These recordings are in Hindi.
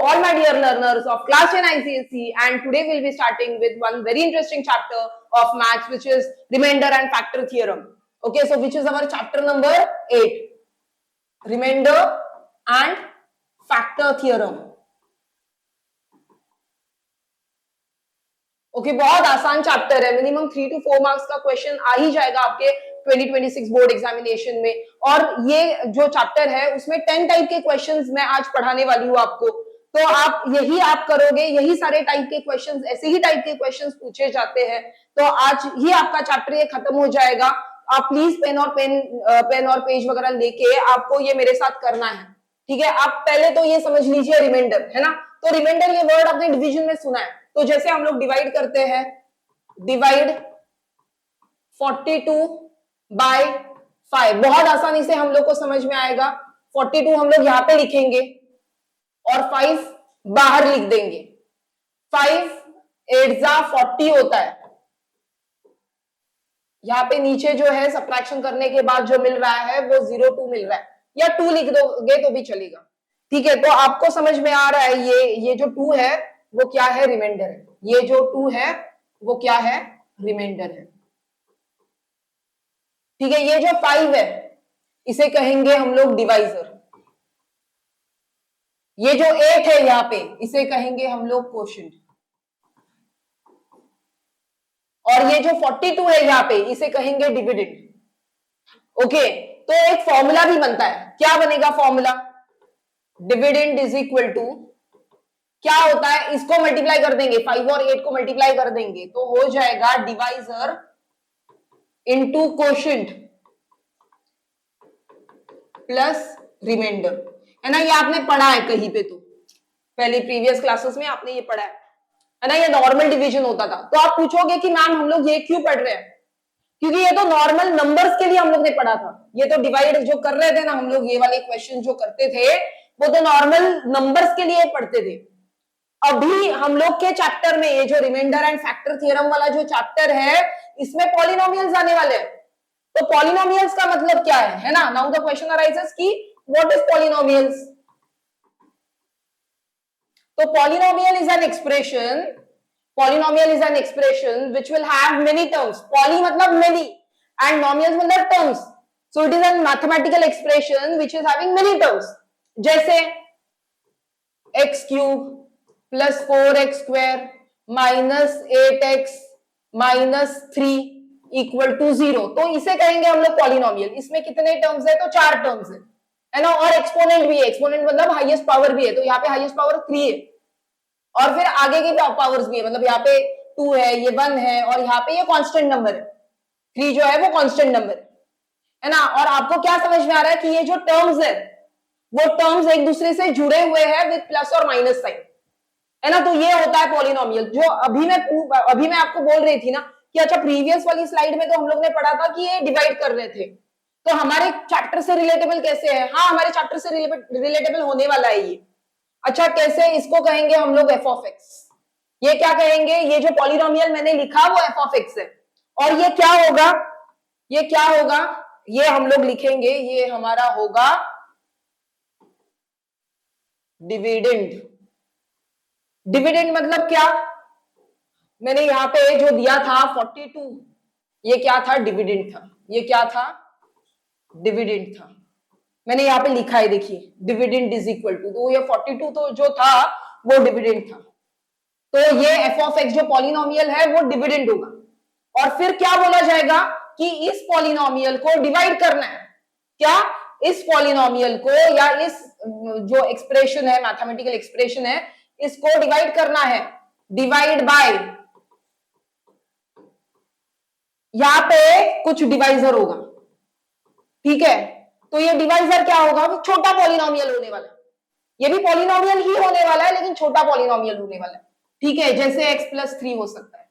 all my dear learners of class 10 ICSE, and today we'll be starting with one very interesting chapter of maths, which is remainder and factor theorem. Okay, so which is our chapter number 8, remainder and factor theorem. Okay बहुत आसान चैप्टर है, मिनिमम 3 to 4 मार्क्स का क्वेश्चन आ ही जाएगा आपके 2026 बोर्ड एग्जामिनेशन में। और ये जो चैप्टर है उसमें 10 टाइप के क्वेश्चंस मैं आज पढ़ाने वाली हूँ आपको, तो आप यही आप करोगे, यही सारे टाइप के क्वेश्चंस, ऐसे ही टाइप के क्वेश्चंस पूछे जाते हैं। तो आज ही आपका चैप्टर ये खत्म हो जाएगा। आप प्लीज पेन और पेज वगैरह लेके आपको ये मेरे साथ करना है, ठीक है। आप पहले तो ये समझ लीजिए रिमाइंडर है ना, तो रिमाइंडर ये वर्ड आपने डिवीजन में सुना है। तो जैसे हम लोग डिवाइड करते हैं, डिवाइड 42 बाय 5, बहुत आसानी से हम लोग को समझ में आएगा। 42 हम लोग यहां पे लिखेंगे और 5 बाहर लिख देंगे। 5 8 जा 40 होता है। यहां पे नीचे जो है सब्ट्रैक्शन करने के बाद जो मिल रहा है वो 02 मिल रहा है, या 2 लिख दोगे तो भी चलेगा, ठीक है। तो आपको समझ में आ रहा है ये जो 2 है वो क्या है, रिमाइंडर है। ये जो 2 है वो क्या है, रिमाइंडर है, ठीक है। ये जो 5 है इसे कहेंगे हम लोग डिवाइजर। ये जो 8 है यहां पे इसे कहेंगे हम लोग कोशेंट। और ये जो 42 है यहां पे इसे कहेंगे डिविडेंड। ओके, तो एक फॉर्मूला भी बनता है। क्या बनेगा formula? Dividend is equal to क्या होता है, इसको मल्टीप्लाई कर देंगे, 5 और 8 को मल्टीप्लाई कर देंगे तो हो जाएगा divisor into quotient plus remainder, है ना। ये आपने पढ़ा है कहीं पे, तो पहले प्रीवियस क्लासेस में आपने ये पढ़ा है ना। ये नॉर्मल डिवीजन होता था। तो आप पूछोगे कि मैम हम लोग ये क्यों पढ़ रहे हैं? क्योंकि ये तो नॉर्मल नंबर्स के लिए हम लोग ने पढ़ा था। ये तो डिवाइड जो कर रहे थे ना हम लोग, ये वाले क्वेश्चन जो करते थे वो तो नॉर्मल नंबर्स के लिए पढ़ते थे। अभी हम लोग के चैप्टर में ये जो रिमाइंडर एंड फैक्टर थ्योरम वाला जो चैप्टर है इसमें पॉलिनोमियल्स आने वाले हैं। तो पॉलिनोमियल्स का मतलब क्या है ना। नाउ द क्वेश्चन अराइजेस कि व्हाट इज पॉलिनोमियल्स। तो polynomial is an expression, polynomial is an expression which will have many terms. Poly मतलब मेनी एंड नोमियल्स मतलब terms, so it is an mathematical expression which is having many terms. जैसे x cube plus 4x square minus 8x minus 3 equal to 0, तो इसे कहेंगे हम लोग पॉलिनोमियल। इसमें कितने टर्म्स है, तो 4 टर्म्स है ना। और एक्सपोनेंट भी है, एक्सपोनेंट मतलब हाईएस्ट पावर भी है, तो यहाँ पे हाईएस्ट पावर 3 है। और फिर आगे की पावर्स भी है, मतलब यहाँ पे 2 है, ये 1 है, और यहाँ पे ये कांस्टेंट नंबर है, 3 जो है वो कांस्टेंट नंबर है ना। और आपको क्या समझ में आ रहा है कि ये जो टर्म्स है वो टर्म्स एक दूसरे से जुड़े हुए हैं विद प्लस और माइनस साइन, है ना। तो ये होता है पॉलिनोमियल। जो अभी मैं आपको बोल रही थी ना कि अच्छा प्रीवियस वाली स्लाइड में तो हम लोग ने पढ़ा था कि ये डिवाइड कर रहे थे, तो हमारे चैप्टर से रिलेटेबल कैसे है? हाँ, हमारे चैप्टर से रिलेटेबल होने वाला है ये। अच्छा कैसे? इसको कहेंगे हम लोग एफ ऑफ एक्स। ये क्या कहेंगे? ये जो पॉलिनोमियल मैंने लिखा वो एफ ऑफ एक्स है। और ये क्या होगा, ये क्या होगा, ये हम लोग लिखेंगे, ये हमारा होगा डिविडेंड। डिविडेंड मतलब क्या? मैंने यहां पे जो दिया था 42, ये क्या था? डिविडेंड था। ये क्या था? डिविडेंड था। मैंने यहाँ पे लिखा है, देखिए, डिविडेंड इज इक्वल टू, तो ये 42 तो जो था वो डिविडेंड था। तो ये एफ ऑफ एक्स जो पॉलिनोमियल है वो डिविडेंड होगा। और फिर क्या बोला जाएगा कि इस पॉलिनोमियल को डिवाइड करना है। क्या? इस पॉलिनोमियल को, या इस जो एक्सप्रेशन है, मैथमेटिकल एक्सप्रेशन है, इसको डिवाइड करना है। डिवाइड बाय, यहां पे कुछ डिवाइजर होगा, ठीक है। तो ये डिवाइजर क्या होगा? छोटा पॉलिनोमियल होने वाला है। ये भी पॉलिनोमियल ही होने वाला है लेकिन छोटा पॉलिनोमियल होने वाला है, ठीक है। जैसे x प्लस 3 हो सकता है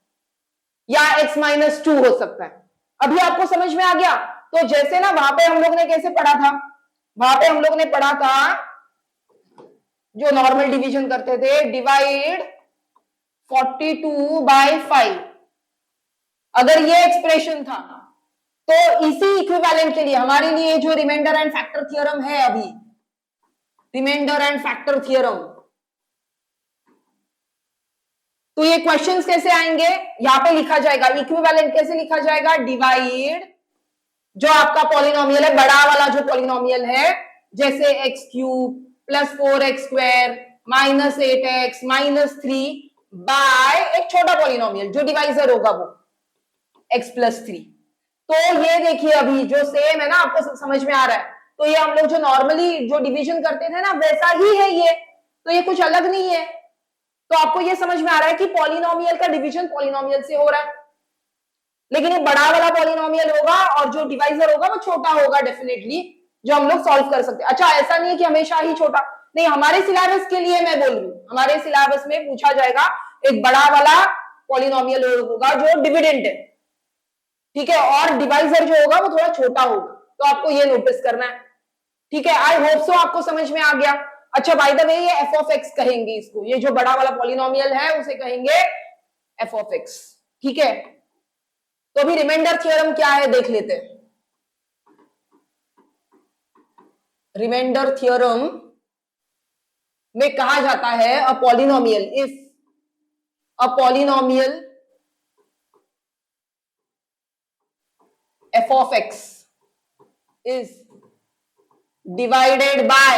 या x माइनस 2 हो सकता है। अभी आपको समझ में आ गया? तो जैसे ना वहां पे हम लोग ने कैसे पढ़ा था, वहां पे हम लोग ने पढ़ा था जो नॉर्मल डिवीजन करते थे, डिवाइड 42 बाय 5। अगर ये एक्सप्रेशन था तो इसी इक्विवेलेंट के लिए हमारे लिए जो रिमाइंडर एंड फैक्टर थ्योरम है, अभी रिमाइंडर एंड फैक्टर थ्योरम, तो ये क्वेश्चंस कैसे आएंगे, यहाँ पे लिखा जाएगा इक्विवेलेंट कैसे लिखा जाएगा, डिवाइड जो आपका पॉलिनोमियल है, बड़ा वाला जो पॉलिनोमियल है, जैसे x cube plus 4x² minus 8x minus 3 by एक छोटा पॉलिनोमियल जो डिवाइजर होगा वो x प्लस 3। तो ये देखिए अभी जो सेम है ना, आपको समझ में आ रहा है। तो ये हम लोग जो नॉर्मली जो डिवीजन करते थे ना वैसा ही है ये, तो ये कुछ अलग नहीं है। तो आपको ये समझ में आ रहा है कि पॉलिनोमियल का डिवीजन पॉलिनोमियल से हो रहा है, लेकिन ये बड़ा वाला पॉलिनोमियल होगा और जो डिवाइजर होगा वो छोटा होगा डेफिनेटली, जो हम लोग सॉल्व कर सकते हैं। अच्छा ऐसा नहीं है कि हमेशा ही छोटा, नहीं, हमारे सिलेबस के लिए मैं बोल रही हूँ, हमारे सिलेबस में पूछा जाएगा एक बड़ा वाला पॉलिनोमियल होगा जो डिविडेंड है, ठीक है, और डिवाइजर जो होगा वो थोड़ा छोटा होगा। तो आपको ये नोटिस करना है, ठीक है। आई होप सो आपको समझ में आ गया। अच्छा बाय द वे ये एफ ऑफ एक्स कहेंगे इसको, ये जो बड़ा वाला पॉलिनोमियल है उसे कहेंगे एफ ऑफ एक्स, ठीक है। तो अभी रिमाइंडर थ्योरम क्या है देख लेते हैं। रिमाइंडर थ्योरम में कहा जाता है a polynomial, if a polynomial f of x is divided by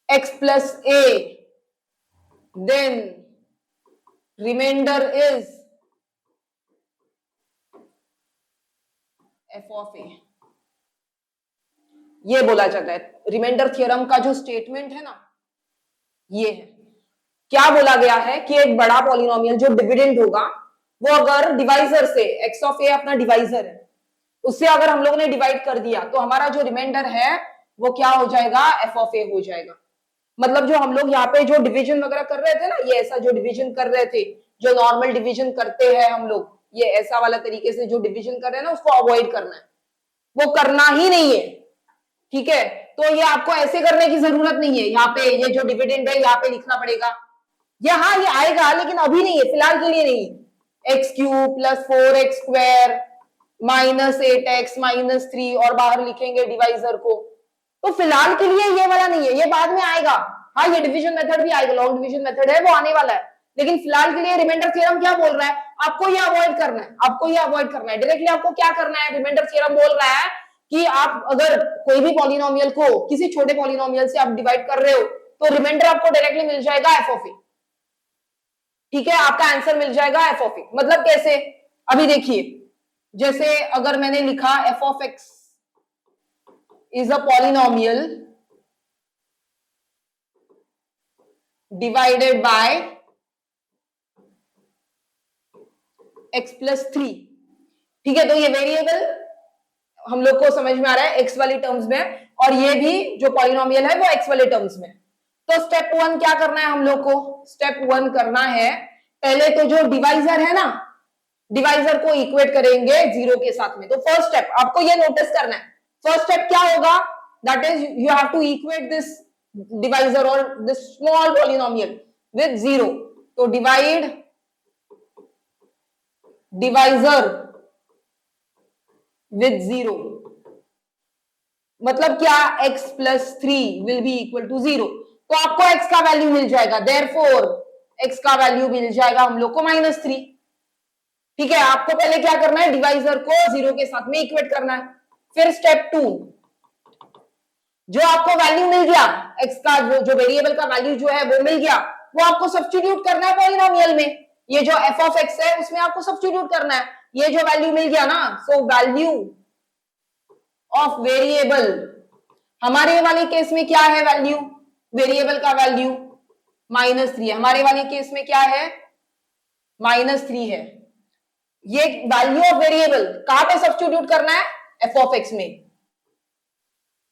x plus a, then remainder is f of a। ये बोला जाता है रिमाइंडर थ्योरम का जो स्टेटमेंट है ना, ये है। क्या बोला गया है कि एक बड़ा पॉलिनोमियल जो डिविडेंड होगा वो अगर डिवाइजर से, x ऑफ a अपना डिवाइजर है, उससे अगर हम लोग ने डिवाइड कर दिया तो हमारा जो रिमाइंडर है वो क्या हो जाएगा, f ऑफ a हो जाएगा। मतलब जो हम लोग यहाँ पे जो डिवीजन वगैरह कर रहे थे ना, ये ऐसा जो डिवीजन कर रहे थे, जो नॉर्मल डिवीजन करते हैं हम लोग, ये ऐसा वाला तरीके से जो डिवीजन कर रहे हैं ना उसको अवॉइड करना है, वो करना ही नहीं है, ठीक है। तो ये आपको ऐसे करने की जरूरत नहीं है, यहाँ पे ये जो डिविडेंड है यहाँ पे लिखना पड़ेगा, यहाँ ये आएगा लेकिन अभी नहीं है, फिलहाल के लिए नहीं। X cube plus 4x² minus 8x minus 3 और बाहर लिखेंगे डिवाइजर को, तो फिलहाल के लिए ये वाला नहीं है, ये बाद में आएगा। हाँ ये डिवीजन मेथड भी आएगा, लॉन्ग डिवीजन मेथड है वो आने वाला है, लेकिन फिलहाल के लिए रिमाइंडर थ्योरम क्या बोल रहा है, आपको ये अवॉइड करना है, आपको ये अवॉइड करना है। डायरेक्टली आपको क्या करना है, रिमाइंडर थ्योरम बोल रहा है कि आप अगर कोई भी पॉलिनोमियल को किसी छोटे पॉलिनोमियल से आप डिवाइड कर रहे हो तो रिमाइंडर आपको डायरेक्टली मिल जाएगा एफ ऑफ ए, ठीक है, आपका आंसर मिल जाएगा एफ ऑफ ए। मतलब कैसे, अभी देखिए, जैसे अगर मैंने लिखा F of x is a polynomial divided by x plus 3, ठीक है, तो ये वेरिएबल हम लोग को समझ में आ रहा है एक्स वाली टर्म्स में, और ये भी जो पॉलिनोमियल है वो एक्स वाले टर्म्स में। तो स्टेप 1 क्या करना है हम लोग को, स्टेप 1 करना है पहले तो जो डिवाइजर है ना, डिवाइजर को इक्वेट करेंगे 0 के साथ में। तो फर्स्ट स्टेप आपको ये नोटिस करना है, फर्स्ट स्टेप क्या होगा, that is you have to equate this divisor और दिस स्मॉल पॉलिनोमियल विद 0। तो डिवाइड डिवाइजर विद 0 मतलब क्या, x plus 3 will be equal to 0। तो आपको x का वैल्यू मिल जाएगा, देयरफॉर x का वैल्यू मिल जाएगा हम लोग को -3, ठीक है। आपको पहले क्या करना है, डिवाइजर को 0 के साथ में इक्वेट करना है। फिर स्टेप 2, जो आपको वैल्यू मिल गया x का, जो वेरिएबल का वैल्यू जो है वो मिल गया, वो आपको सब्स्टिट्यूट करना है पॉलिनोमियल में। ये जो f ऑफ x है उसमें आपको सब्स्टिट्यूट करना है, ये जो वैल्यू मिल गया ना, सो वैल्यू ऑफ वेरिएबल, हमारे वाले केस में क्या है वैल्यू, वेरिएबल का वैल्यू -3 है, हमारे वाले केस में क्या है -3 है। ये वैल्यू ऑफ वेरिएबल कहां पे सब्स्टिट्यूट करना है, एफ ऑफ एक्स में।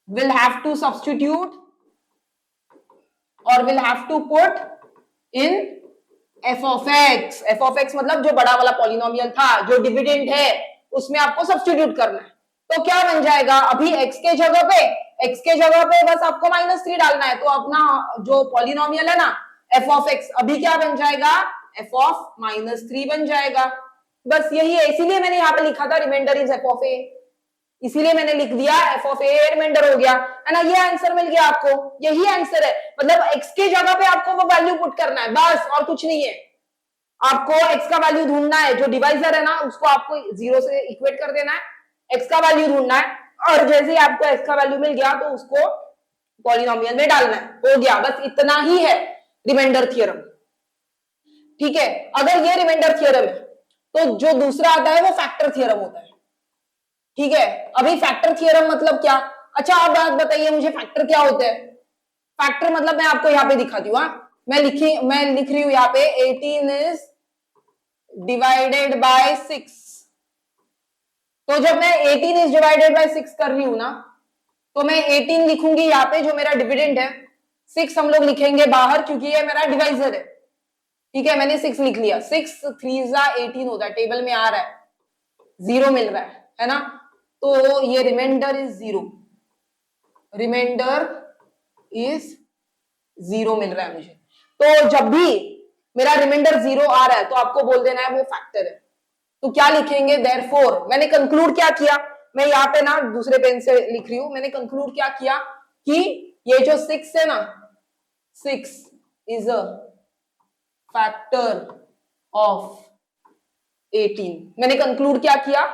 विल हैव टू सब्स्टिट्यूट और will have to put in f of x. F of x मतलब जो बड़ा वाला पॉलिनोमियल था, जो डिविडेंड है, उसमें आपको सब्स्टिट्यूट करना है। तो क्या बन जाएगा, अभी x के जगह पे बस आपको -3 डालना है, तो अपना जो पॉलिनोमियल है ना f ऑफ x अभी क्या बन जाएगा, f ऑफ -3 बन जाएगा। बस यही है, इसीलिए मैंने यहाँ पे लिखा था remainder is f of a, इसीलिए मैंने लिख दिया एफ ऑफ ए रिमाइंडर हो गया, है ना। ये आंसर मिल गया आपको, यही आंसर है। मतलब एक्स के जगह पे आपको वो वैल्यू पुट करना है बस, और कुछ नहीं है। आपको एक्स का वैल्यू ढूंढना है, जो डिवाइजर है ना उसको आपको 0 से इक्वेट कर देना है, एक्स का वैल्यू ढूंढना है, और जैसे ही आपको एक्स का वैल्यू मिल गया तो उसको पॉलिनोमियल में डालना है, हो गया। बस इतना ही है रिमाइंडर थ्योरम, ठीक है। अगर ये रिमाइंडर थ्योरम है तो जो दूसरा आता है वो फैक्टर थ्योरम होता है, ठीक है। अभी फैक्टर थ्योरम मतलब क्या? अच्छा आप बात बताइए मुझे, फैक्टर क्या होते हैं? फैक्टर मतलब मैं आपको यहाँ पे दिखाती हूँ, मैं लिख रही हूँ यहाँ पे 18 इज डिवाइडेड बाय 6। तो जब मैं 18 इज डिवाइडेड बाय 6 कर रही हूं ना, तो मैं 18 लिखूंगी यहाँ पे जो मेरा डिविडेंड है, 6 हम लोग लिखेंगे बाहर क्योंकि ये मेरा डिवाइजर है, ठीक है। मैंने 6 लिख लिया, 6 3 जा 18 होता है, टेबल में आ रहा है, 0 मिल रहा है ना। तो ये रिमाइंडर इज 0, रिमाइंडर इज 0 मिल रहा है मुझे। तो जब भी मेरा रिमाइंडर 0 आ रहा है तो आपको बोल देना है वो फैक्टर है। तो क्या लिखेंगे? देयरफॉर, मैंने कंक्लूड क्या किया, मैं यहाँ पे ना दूसरे पेन से लिख रही हूं, मैंने कंक्लूड क्या किया कि ये जो 6 है ना, 6 इज अ फैक्टर ऑफ 18। मैंने कंक्लूड क्या किया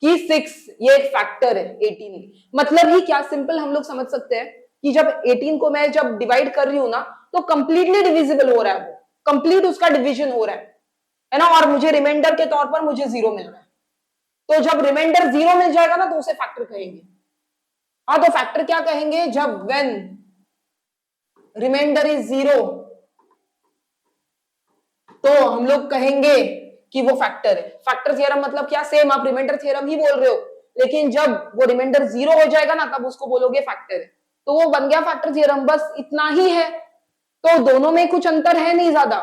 कि 6 ये एक फैक्टर है 18। मतलब ही क्या, सिंपल हम लोग समझ सकते हैं कि जब 18 को मैं जब डिवाइड कर रही हूं ना तो कंप्लीटली डिविजिबल हो रहा है, वो कंप्लीट उसका डिवीजन हो रहा है ना, और मुझे रिमाइंडर के तौर पर मुझे 0 मिल रहा है। तो जब रिमाइंडर 0 मिल जाएगा ना तो उसे फैक्टर कहेंगे। हाँ, तो फैक्टर क्या कहेंगे? जब व्हेन रिमाइंडर इज 0 तो हम लोग कहेंगे कि वो फैक्टर है। फैक्टर थ्योरम मतलब क्या? सेम आप रिमाइंडर थ्योरम ही बोल रहे हो, लेकिन जब वो रिमाइंडर 0 हो जाएगा ना तब उसको बोलोगे फैक्टर है। तो वो बन गया फैक्टर थ्योरम, बस इतना ही है। तो दोनों में कुछ अंतर है नहीं ज्यादा,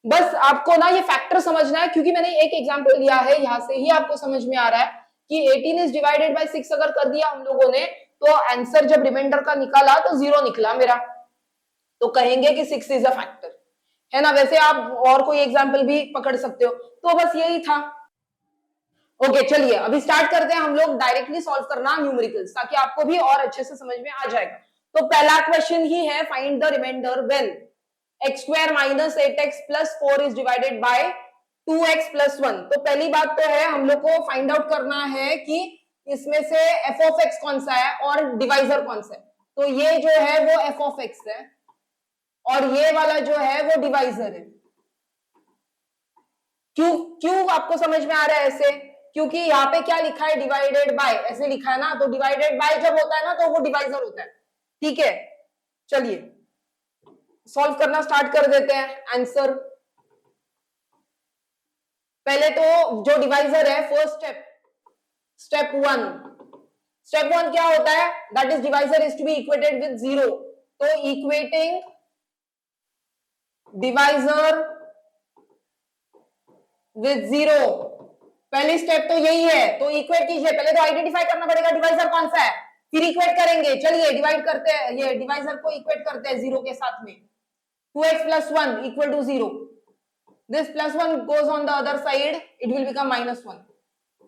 बस आपको ना ये फैक्टर समझना है, क्योंकि मैंने एक एग्जांपल लिया है, यहां से ही आपको समझ में आ रहा है कि 18 इज डिवाइडेड बाय 6 अगर कर दिया हम लोगों ने तो आंसर जब रिमाइंडर का निकाला तो 0 निकला मेरा, तो कहेंगे कि 6 इज अ फैक्टर, है ना। वैसे आप और कोई एग्जांपल भी पकड़ सकते हो। तो बस यही था। ओके चलिए अभी स्टार्ट करते हैं हम लोग डायरेक्टली सॉल्व करना न्यूमेरिकल्स, ताकि आपको भी और अच्छे से समझ में आ जाएगा। तो पहला क्वेश्चन ही है, find the remainder when x square minus 8x plus 4 is divided by 2x plus 1। तो पहली बात तो है हम लोग को फाइंड आउट करना है कि इसमें से f ऑफ x कौन सा है और डिवाइजर कौन सा है। तो ये जो है वो f ऑफ x है और ये वाला जो है वो डिवाइजर है। क्यों आपको समझ में आ रहा है ऐसे? क्योंकि यहाँ पे क्या लिखा है? डिवाइडेड बाय ऐसे लिखा है ना, तो डिवाइडेड बाय जब होता है ना तो वो डिवाइजर होता है, ठीक है। चलिए सॉल्व करना स्टार्ट कर देते हैं आंसर। पहले तो जो डिवाइजर है फर्स्ट स्टेप वन क्या होता है? That is divisor is to be equated with 0। तो इक्वेटिंग डिवाइजर विद 0, पहली स्टेप तो यही है। तो इक्वेट कीजिए, पहले तो आइडेंटिफाई करना पड़ेगा डिवाइजर कौन सा है, फिर इक्वेट करेंगे। चलिए डिवाइड करते हैं, ये डिवाइजर को इक्वेट करते हैं 0 के साथ में। 2x plus 1 equal to 0. This plus 1 goes on the other side, it will become minus 1.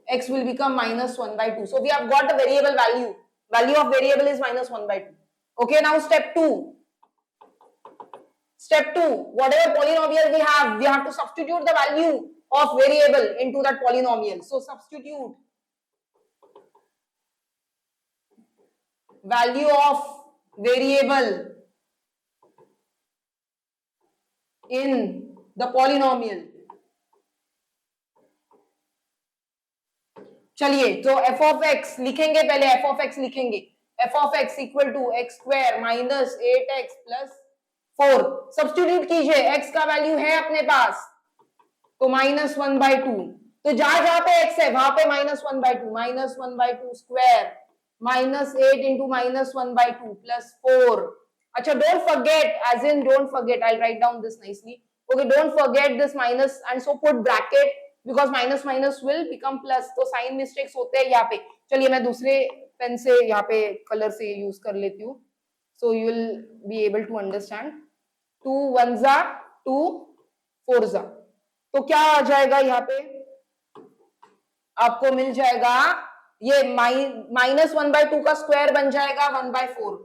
X will become minus 1 by 2. So we have got a variable value. Value of variable is minus 1 by 2. Okay, now step 2. Step 2, whatever polynomial we have to substitute the value of variable into that polynomial. So substitute value of variable in the polynomial. चलिए तो f of x लिखेंगे, पहले f of x लिखेंगे। f of x equal to x square minus 8x plus 4। Substitute कीजिए, x का वैल्यू है अपने पास तो माइनस 1 बाई 2। तो जहां जहां पे x है वहां पे minus 1 by 2, minus 1 by 2 square minus 8 into minus 1 by 2 plus 4। अच्छा don't forget, as in don't forget, I write down this nicely. Okay don't forget this minus and so put bracket because minus minus will become plus. तो साइन मिस्टेक्स होते हैं यहाँ पे। चलिए मैं दूसरे पेन से यहाँ पे कलर से यूज कर लेती हूँ, so you will be able to understand. 2 1 जा 2 4 जा, तो क्या आ जाएगा यहाँ पे? आपको मिल जाएगा ये माइनस 1/2 का स्क्वायर बन जाएगा 1/4।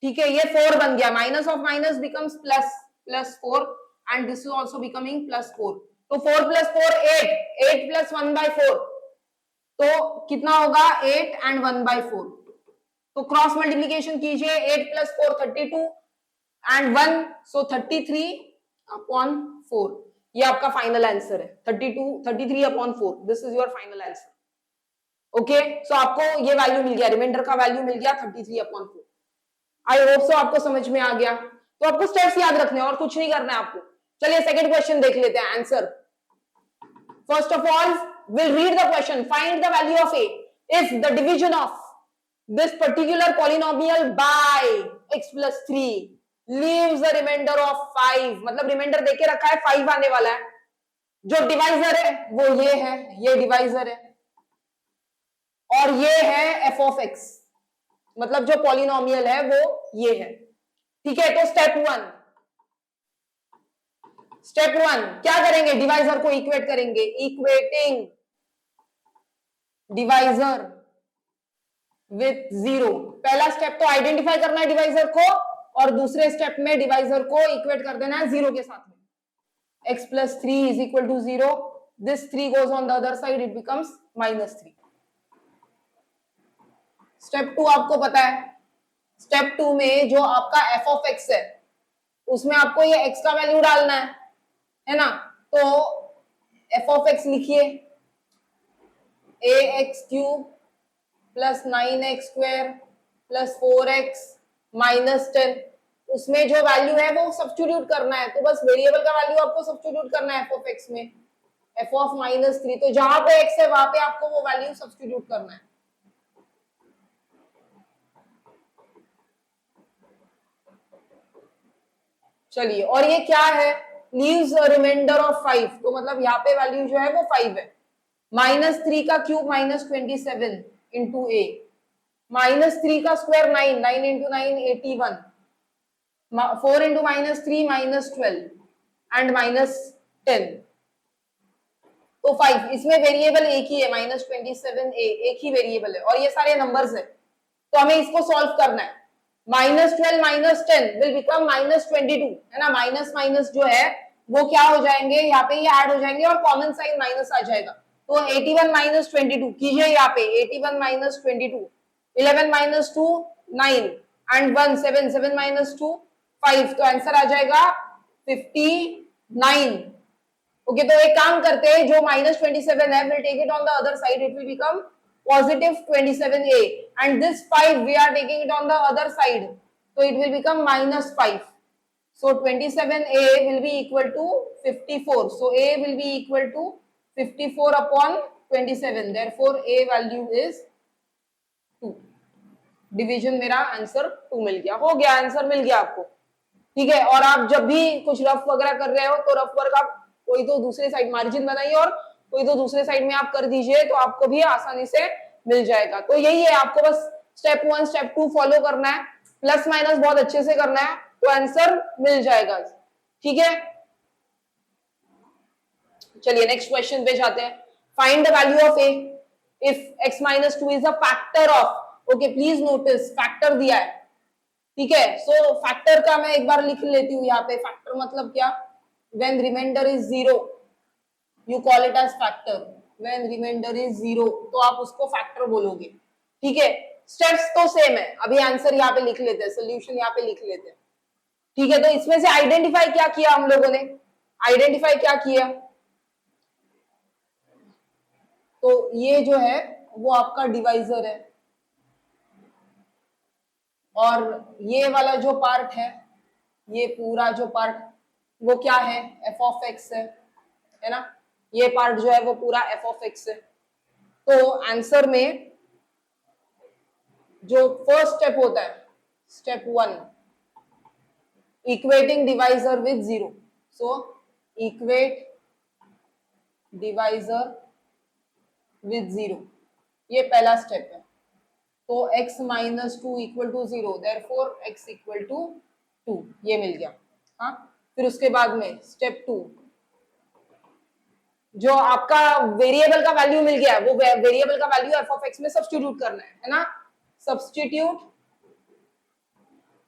ठीक है, ये 4 बन गया, minus of minus becomes plus, +4 and this is also becoming +4। तो 4 + 4 8, 8 + 1/4, तो कितना होगा 8 एंड 1/4। तो क्रॉस मल्टीप्लीकेशन कीजिए, 8 + 4 32 एंड 1, सो 33/4। ये आपका फाइनल आंसर है, 33/4। This is your final answer. Okay, so आपको ये वैल्यू मिल गया, रिमाइंडर का वैल्यू मिल गया 33/4। आई होप सो आपको समझ में आ गया। तो आपको स्टेप्स याद रखने हैं और कुछ नहीं करना है आपको। चलिए सेकंड क्वेश्चन देख लेते हैं answer. First of all we'll read the question. Find the value of a if the division of this particular polynomial by x plus 3 leaves a remainder of 5। मतलब रिमाइंडर देके रखा है 5 आने वाला है, जो डिवाइजर है वो ये है, ये डिवाइजर है, और ये है f of x, मतलब जो पॉलिनोमियल है वो ये है। ठीक है, तो स्टेप वन क्या करेंगे, डिवाइजर को इक्वेट करेंगे, इक्वेटिंग डिवाइजर विथ 0। पहला स्टेप तो आइडेंटिफाई करना है डिवाइजर को, और दूसरे स्टेप में डिवाइजर को इक्वेट कर देना है 0 के साथ में। x plus 3 is equal to 0, this 3 goes on the other side, it becomes -3। Step 2 आपको पता है, स्टेप 2 में जो आपका f of x है उसमें आपको ये x का वैल्यू डालना है ना। तो f of x लिखिए, ax³ + 9x² + 4x -10। उसमें जो वैल्यू है वो सब्स्टिट्यूट करना है, तो बस वेरिएबल का वैल्यू आपको सब्स्टिट्यूट करना है f of x में, f of -3। तो जहां पे x है वहां पे आपको वो वैल्यू सब्स्टिट्यूट करना है। चलिए, और ये क्या है, लीव्स अ रिमाइंडर ऑफ 5, तो मतलब यहाँ पे वैल्यू जो है वो 5 है। -3 का क्यूब -27 इंटू a, -3 का स्क्वायर 9, 9 इंटू 9 81, 4 इंटू -3 -12 एंड -10, तो 5। इसमें वेरिएबल एक ही है, -27a, एक ही वेरिएबल है, और ये सारे नंबर्स है, तो हमें इसको सॉल्व करना है। -12 -10 विल बिकम -22, है ना, माइनस माइनस जो है वो क्या हो जाएंगे, यहाँ पे ये ऐड हो जाएंगे और कॉमन साइन माइनस आ जाएगा। तो 81 - 22 कीजिए, यहाँ पे 81 - 22, 11 - 2 9 एंड 1 7, 7 - 2 5, तो आंसर आ जाएगा 59। ओके, तो एक काम करते हैं, जो -27 है we'll take it on the other side, it will become +27a, and this 5 we are taking it on the other side, so it will become -5। so 27a will be equal to 54, so a will be equal to 54/27, therefore a value is 2। Division मेरा आंसर 2 मिल गया, हो गया, आंसर मिल गया आपको। ठीक है, और आप जब भी कुछ रफ वगैरह कर रहे हो तो रफ वर्क आप कोई तो दूसरे साइड मार्जिन बनाइए और कोई तो दूसरे साइड में आप कर दीजिए, तो आपको भी आसानी से मिल जाएगा। तो यही है, आपको बस स्टेप 1 स्टेप 2 फॉलो करना है, प्लस माइनस बहुत अच्छे से करना है, तो आंसर मिल जाएगा। ठीक है, चलिए नेक्स्ट क्वेश्चन पे जाते हैं। Find the value of A if x - 2 is a factor of, okay please notice factor दिया है। ठीक है, सो फैक्टर का मैं एक बार लिख लेती हूँ यहाँ पे। फैक्टर मतलब क्या, when reminder is 0 you call it age factor, when reminder is 0 तो आप उसको फैक्टर बोलोगे। ठीक है, स्टेप्स तो सेम है, अभी आंसर यहाँ पे लिख लेते हैं, सोल्यूशन यहाँ पे लिख लेते हैं। ठीक है, तो इसमें से आइडेंटिफाई क्या किया हम लोगों ने, आइडेंटिफाई क्या किया, तो ये जो है वो आपका डिवाइजर है, और ये वाला जो पार्ट ये पूरा जो पार्ट वो क्या है, f of x है ना, ये पार्ट जो है वो पूरा f of x है। तो आंसर में जो फर्स्ट स्टेप होता है, step 1, equating divisor with 0, so equate divisor with 0, ये पहला स्टेप है। तो x - 2 equal to 0, therefore x equal to 2, ये मिल गया। हाँ, फिर उसके बाद में स्टेप 2, जो आपका वेरिएबल का वैल्यू मिल गया है वो वेरिएबल का वैल्यू एफ ऑफ एक्स में सब्स्टिट्यूट करना है ना, सब्स्टिट्यूट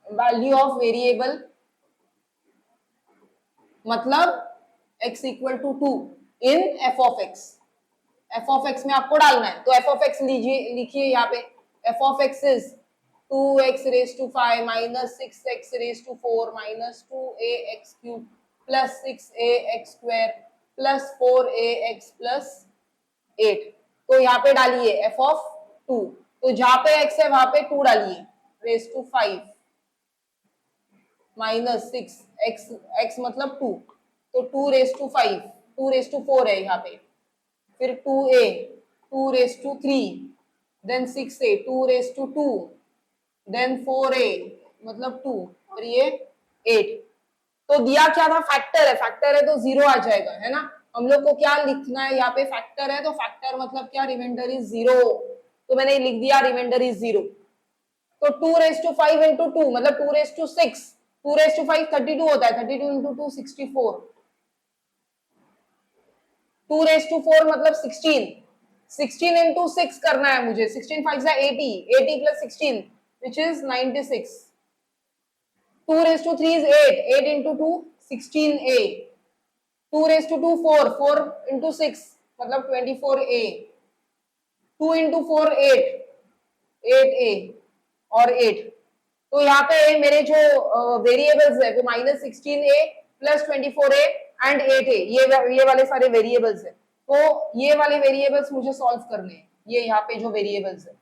वैल्यू ऑफ वेरिएबल मतलब x equal to 2 in f of x, f of x में आपको डालना है तो एफ ऑफ एक्स लीजिए, लिखिए यहाँ पे f of x is 2x raise to 5 minus 6x raise to 4 minus 2ax cube plus 6ax square plus 4ax plus 8। तो यहाँ पे डालिए एफ ऑफ 2, तो जहां पे x है वहां पे 2 डालिए, रेज टू 5 माइनस 6 x मतलब 2, तो 2 रेज टू 5, 2 रेज टू 4 है यहाँ पे, फिर 2a 2 raise to 3, then 6a 2 raise to 2, then 4a मतलब 2 और ये 8। तो दिया क्या था, फैक्टर है, फैक्टर है तो 0 आ जाएगा, है ना। हम लोग को क्या लिखना है, यहाँ पे फैक्टर है तो फैक्टर मतलब क्या, रिमाइंडर इज 0, तो मैंने लिख दिया रिमाइंडर इज 0। तो 2 रेज टू 5 इंटू 2 मतलब 2 रेज टू 6, 2 रेज टू 5 32 होता है, 32 इंटू 2 64, 2 रेज टू 4 मतलब 16, 16 इंटू 6 करना है मुझे, 16 5 80, 80 plus 16 which is 96, 2 raise to 3 is 8, 8 into 2 16a, 2 raise to 2 4, 4 into 6 मतलब 24a, 2 into 4 8, 8a और 8। तो यहाँ पे मेरे जो वेरिएबल्स है वो minus 16a plus 24a and 8a, ये वाले सारे वेरिएबल्स है, तो ये वाले वेरिएबल्स मुझे सॉल्व करने हैं, ये यहाँ पे जो वेरिएबल्स है।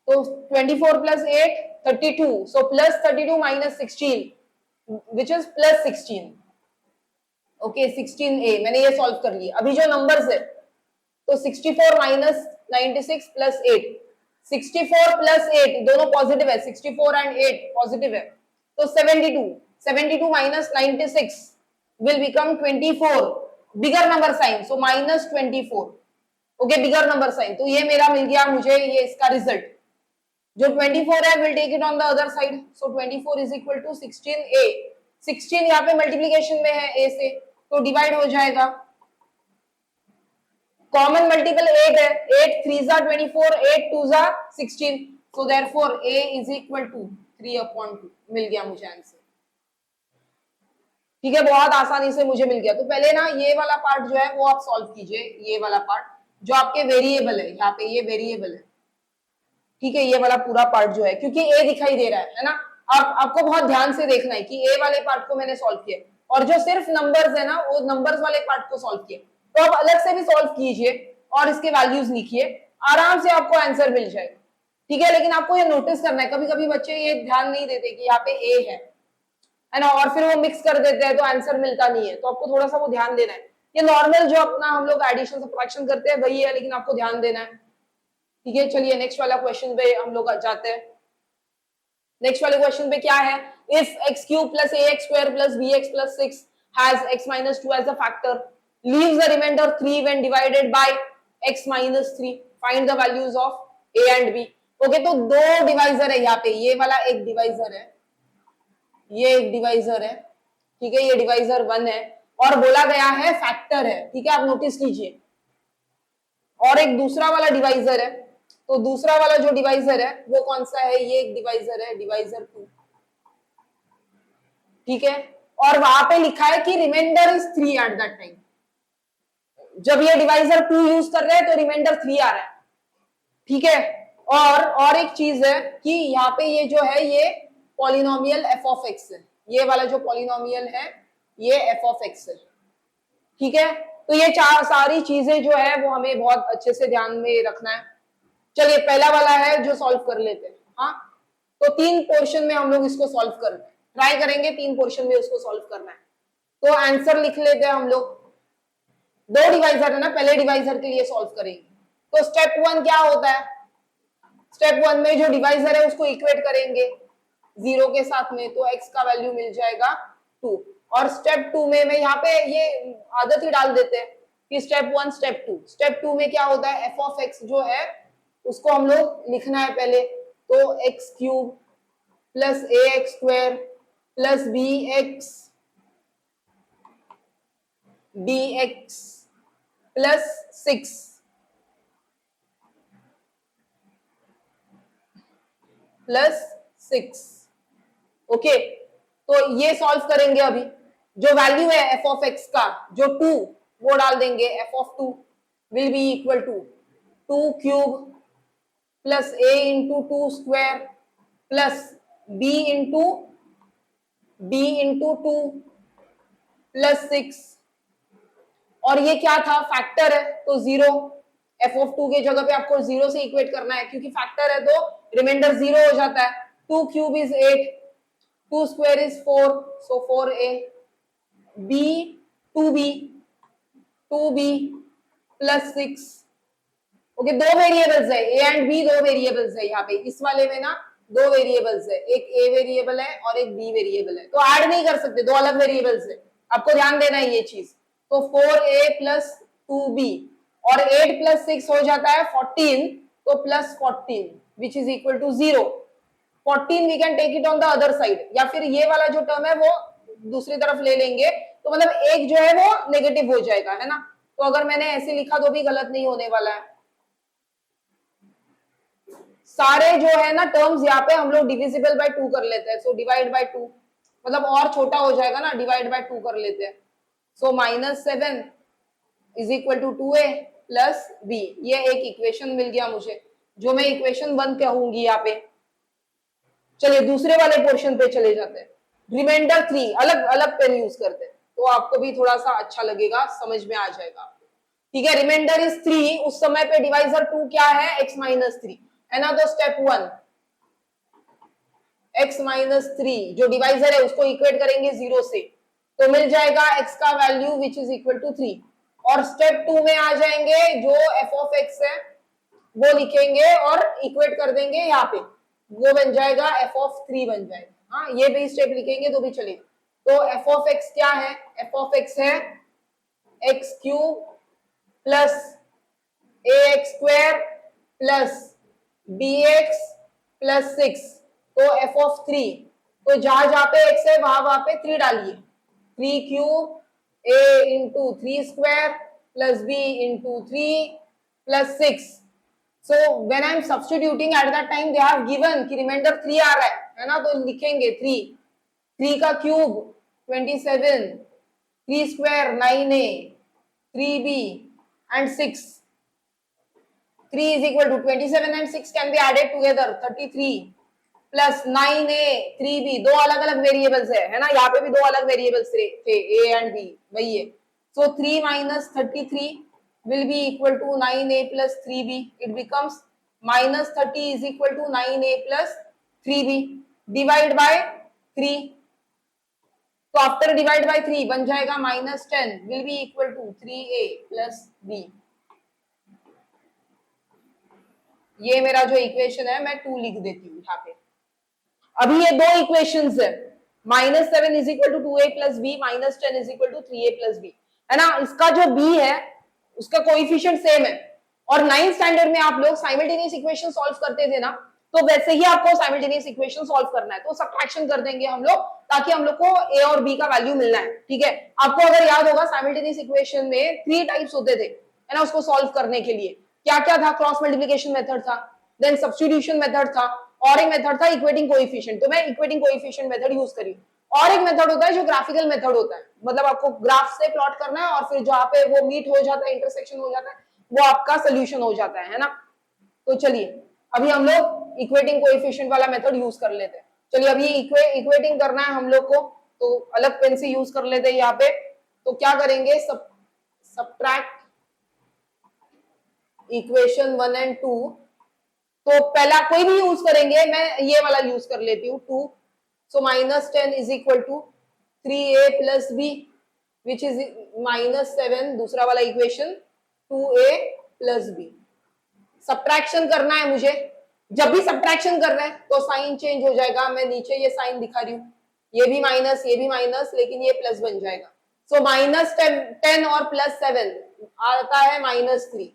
तो 24 plus 8 32, so plus 32 minus 16 which is plus 16, okay 16a मैंने ये सॉल्व कर लिया। अभी जो नंबर्स है तो 64 माइनस 96 प्लस 8, 64 प्लस 8 दोनों पॉजिटिव है, 64 एंड 8 पॉजिटिव है, तो 72, 72 minus 96 will become 24, bigger number sign, so minus 24, okay bigger number sign. तो ये मेरा मिल गया मुझे, ये इसका रिजल्ट जो 24 है will take it on the other side, so 24 is equal to 16a, 16 यहाँ पे मल्टीप्लीकेशन में है a से तो डिवाइड हो जाएगा, कॉमन मल्टीपल 8 है, 8 3 जा 24, 8 2 जा 16, so therefore a is equal to 3/2 मिल गया मुझे आंसर। ठीक है, बहुत आसानी से मुझे मिल गया। तो पहले ना ये वाला पार्ट जो है वो आप सॉल्व कीजिए, ये वाला पार्ट जो आपके वेरिएबल है, यहाँ पे ये वेरिएबल है, ठीक है, ये वाला पूरा पार्ट जो है, क्योंकि ए दिखाई दे रहा है ना, आपको बहुत ध्यान से देखना है कि ए वाले पार्ट को मैंने सॉल्व किया और जो सिर्फ नंबर्स है ना वो नंबर्स वाले पार्ट को सॉल्व किया, तो आप अलग से भी सॉल्व कीजिए और इसके वैल्यूज लिखिए, आराम से आपको आंसर मिल जाएगा। ठीक है, लेकिन आपको ये नोटिस करना है, कभी कभी बच्चे ये ध्यान नहीं देते कि यहाँ पे ए है ना, और फिर वो मिक्स कर देते हैं तो आंसर मिलता नहीं है, तो आपको थोड़ा सा वो ध्यान देना है। ये नॉर्मल जो अपना हम लोग एडिशन सब्ट्रैक्शन करते हैं वही है, लेकिन आपको ध्यान देना है। ठीक है, चलिए नेक्स्ट वाला क्वेश्चन पे हम लोग जाते हैं। नेक्स्ट वाले क्वेश्चन पे क्या है, if x cube plus ax square plus bx plus 6 has x minus 2 as a factor, leaves the remainder 3 when divided by x minus 3, find the values of a and b। Okay, तो दो डिवाइजर है यहाँ पे, ये वाला एक डिवाइजर है, ये एक डिवाइजर है, ठीक है, ये डिवाइजर 1 है और बोला गया है फैक्टर है, ठीक है, आप नोटिस कीजिए। और एक दूसरा वाला डिवाइजर है, तो दूसरा वाला जो डिवाइजर है वो कौन सा है, ये एक डिवाइजर है, डिवाइजर 2, ठीक है, और वहां पे लिखा है कि remainder is 3 at that time. जब ये डिवाइजर 2 यूज कर रहे हैं तो रिमाइंडर 3 आ रहा है, ठीक है। और एक चीज है कि यहाँ पे ये जो है ये पॉलिनोमियल एफ ऑफ एक्स है, ये वाला जो पॉलिनोमियल है ये एफ ऑफ एक्स है, ठीक है। तो ये चार सारी चीजें जो है वो हमें बहुत अच्छे से ध्यान में रखना है। चलिए पहला वाला है जो सॉल्व कर लेते हैं, हाँ, तो 3 पोर्शन में हम लोग इसको सॉल्व कर ट्राई करेंगे, 3 पोर्शन में उसको सॉल्व करना है। तो आंसर लिख लेते हैं हम लोग, 2 डिवाइजर है ना, पहले डिवाइजर के लिए सॉल्व करेंगे। तो स्टेप 1 क्या होता है, स्टेप 1 में जो डिवाइजर है उसको इक्वेट करेंगे 0 के साथ में, तो x का वैल्यू मिल जाएगा 2। और स्टेप 2 में मैं यहाँ पे ये आदत ही डाल देते हैं कि स्टेप 1 स्टेप 2, स्टेप 2 में क्या होता है, एफ ऑफ एक्स जो है उसको हम लोग लिखना है पहले, तो x cube plus a x square plus b x plus 6 plus 6। Okay, तो ये सॉल्व करेंगे। अभी जो वैल्यू है एफ ऑफ एक्स का, जो 2, वो डाल देंगे। F of 2 will be equal to 2 cube plus a into 2 square plus b into 2 plus 6। और ये क्या था, फैक्टर है तो 0। एफ ऑफ 2 के जगह पे आपको 0 से इक्वेट करना है, क्योंकि फैक्टर है तो रिमाइंडर 0 हो जाता है। 2 cube is 8, 2 square is 4, so 4a, b 2b plus 6। Okay, दो वेरिएबल्स है, ए एंड बी, दो वेरिएबल्स है यहाँ पे। इस वाले में ना दो वेरिएबल्स है, एक ए वेरिएबल है और एक बी वेरिएबल है, तो ऐड नहीं कर सकते, दो अलग वेरिएबल्स है, आपको ध्यान देना है ये चीज। तो 4a प्लस 2b और 8 प्लस 6 हो जाता है 14, तो plus 14 which is equal to 0। 14 we can take it on the other side, या फिर ये वाला जो टर्म है वो दूसरी तरफ ले लेंगे, तो मतलब एक जो है वो नेगेटिव हो जाएगा, है ना। तो अगर मैंने ऐसे लिखा तो भी गलत नहीं होने वाला है। सारे जो है ना टर्म्स यहाँ पे हम लोग डिविजिबल बाय 2 कर लेते हैं, सो डिवाइड बाय 2, मतलब और छोटा हो जाएगा ना, डिवाइड बाय 2 कर लेते हैं। So -7 is equal to 2a plus b। ये एक इक्वेशन मिल गया मुझे, जो मैं इक्वेशन 1 कहूंगी यहाँ पे। चलिए दूसरे वाले पोर्शन पे चले जाते हैं। रिमाइंडर 3 अलग अलग पेन यूज करते हैं, तो आपको भी थोड़ा सा अच्छा लगेगा, समझ में आ जाएगा आपको। ठीक है, रिमाइंडर इज 3, उस समय पे डिवाइजर 2 क्या है, x-3 है ना। तो स्टेप 1 x-3 जो डिवाइजर है उसको इक्वेट करेंगे 0 से, तो मिल जाएगा x का value which is equal to 3। और स्टेप 2 में आ जाएंगे, जो f ऑफ x है वो लिखेंगे और इक्वेट कर देंगे यहाँ पे, वो बन जाएगा f ऑफ 3 बन जाएगा। हाँ, ये भी स्टेप लिखेंगे तो भी चलेगा। तो f ऑफ x क्या है, f ऑफ x है x cube plus ax square plus bx plus 6। तो f ऑफ 3, तो जहां जहां पे x है वहां पे 3 डालिए। 3 cube a into 3 square plus b into 3 plus 6। So when I am substituting at that time they have given कि रिमाइंडर 3 आ रहा है ना, तो लिखेंगे 3 का cube 27, 3 square 9a, 3b and 6। 3 is equal to 27 and 6 can be added together 33 plus 9a 3b, दो अलग अलग वेरिएबल्स है ना, यहाँ पे भी दो अलग वेरिएबल्स थे a and b, वही है। So 3 minus 33 will be equal to 9a plus 3b. It becomes minus 30 is equal to 9a plus 3b. Divide by 3. तो आफ्टर डिवाइड बाय 3 बन जाएगा -10 will be equal to 3a plus b. ये मेरा जो इक्वेशन है मैं 2 लिख देती हूँ यहाँ पे। अभी ये दो इक्वेशंस है, -7 is equal to 2a plus b, -10 is equal to 3a plus b, है ना। इसका जो b है उसका कोएफिशिएंट सेम है। और 9th स्टैंडर्ड में आप लोग साइमल्टेनियस इक्वेशन सॉल्व करते थे ना, तो वैसे ही आपको साइमल्टेनियस इक्वेशन सॉल्व करना है। तो सब्ट्रैक्शन कर देंगे हम लोग, ताकि हम लोग को a और b का वैल्यू मिलना है। ठीक है, आपको अगर याद होगा साइमल्टेनियस इक्वेशन में 3 टाइप्स होते थे, है ना, उसको सॉल्व करने के लिए। क्या क्या था, क्रॉस मल्टीप्लिकेशन मेथड था, देन सब्स्टिट्यूशन मेथड था, और एक मेथड था इक्वेटिंग कोएफिशिएंट। तो मैं इक्वेटिंग कोएफिशिएंट मेथड यूज करी। और एक मेथड होता है जो ग्राफिकल मेथड होता है, मतलब आपको ग्राफ से प्लॉट करना है और फिर जहां पे वो मीट हो जाता है, इंटरसेक्शन हो जाता है, वो आपका सोल्यूशन हो जाता है ना। तो चलिए अभी हम लोग इक्वेटिंग कोएफिशिएंट वाला मेथड यूज कर लेते हैं। चलिए अभी इक्वेटिंग करना है हम लोग को, तो अलग पेन से यूज कर लेते हैं यहाँ पे। तो क्या करेंगे, सब्ट्रैक्ट इक्वेशन 1 एंड 2। तो पहला कोई भी यूज करेंगे, मैं ये वाला यूज कर लेती हूँ 2। So -10 is equal to 3a plus b which is -7, दूसरा वाला equation 2a plus b। Subtraction करना है मुझे। जब भी सब्ट्रैक्शन कर रहे हैं तो साइन चेंज हो जाएगा। मैं नीचे ये साइन दिखा रही हूँ, ये भी माइनस ये भी माइनस, लेकिन ये प्लस बन जाएगा। सो -10 और +7 आता है -3।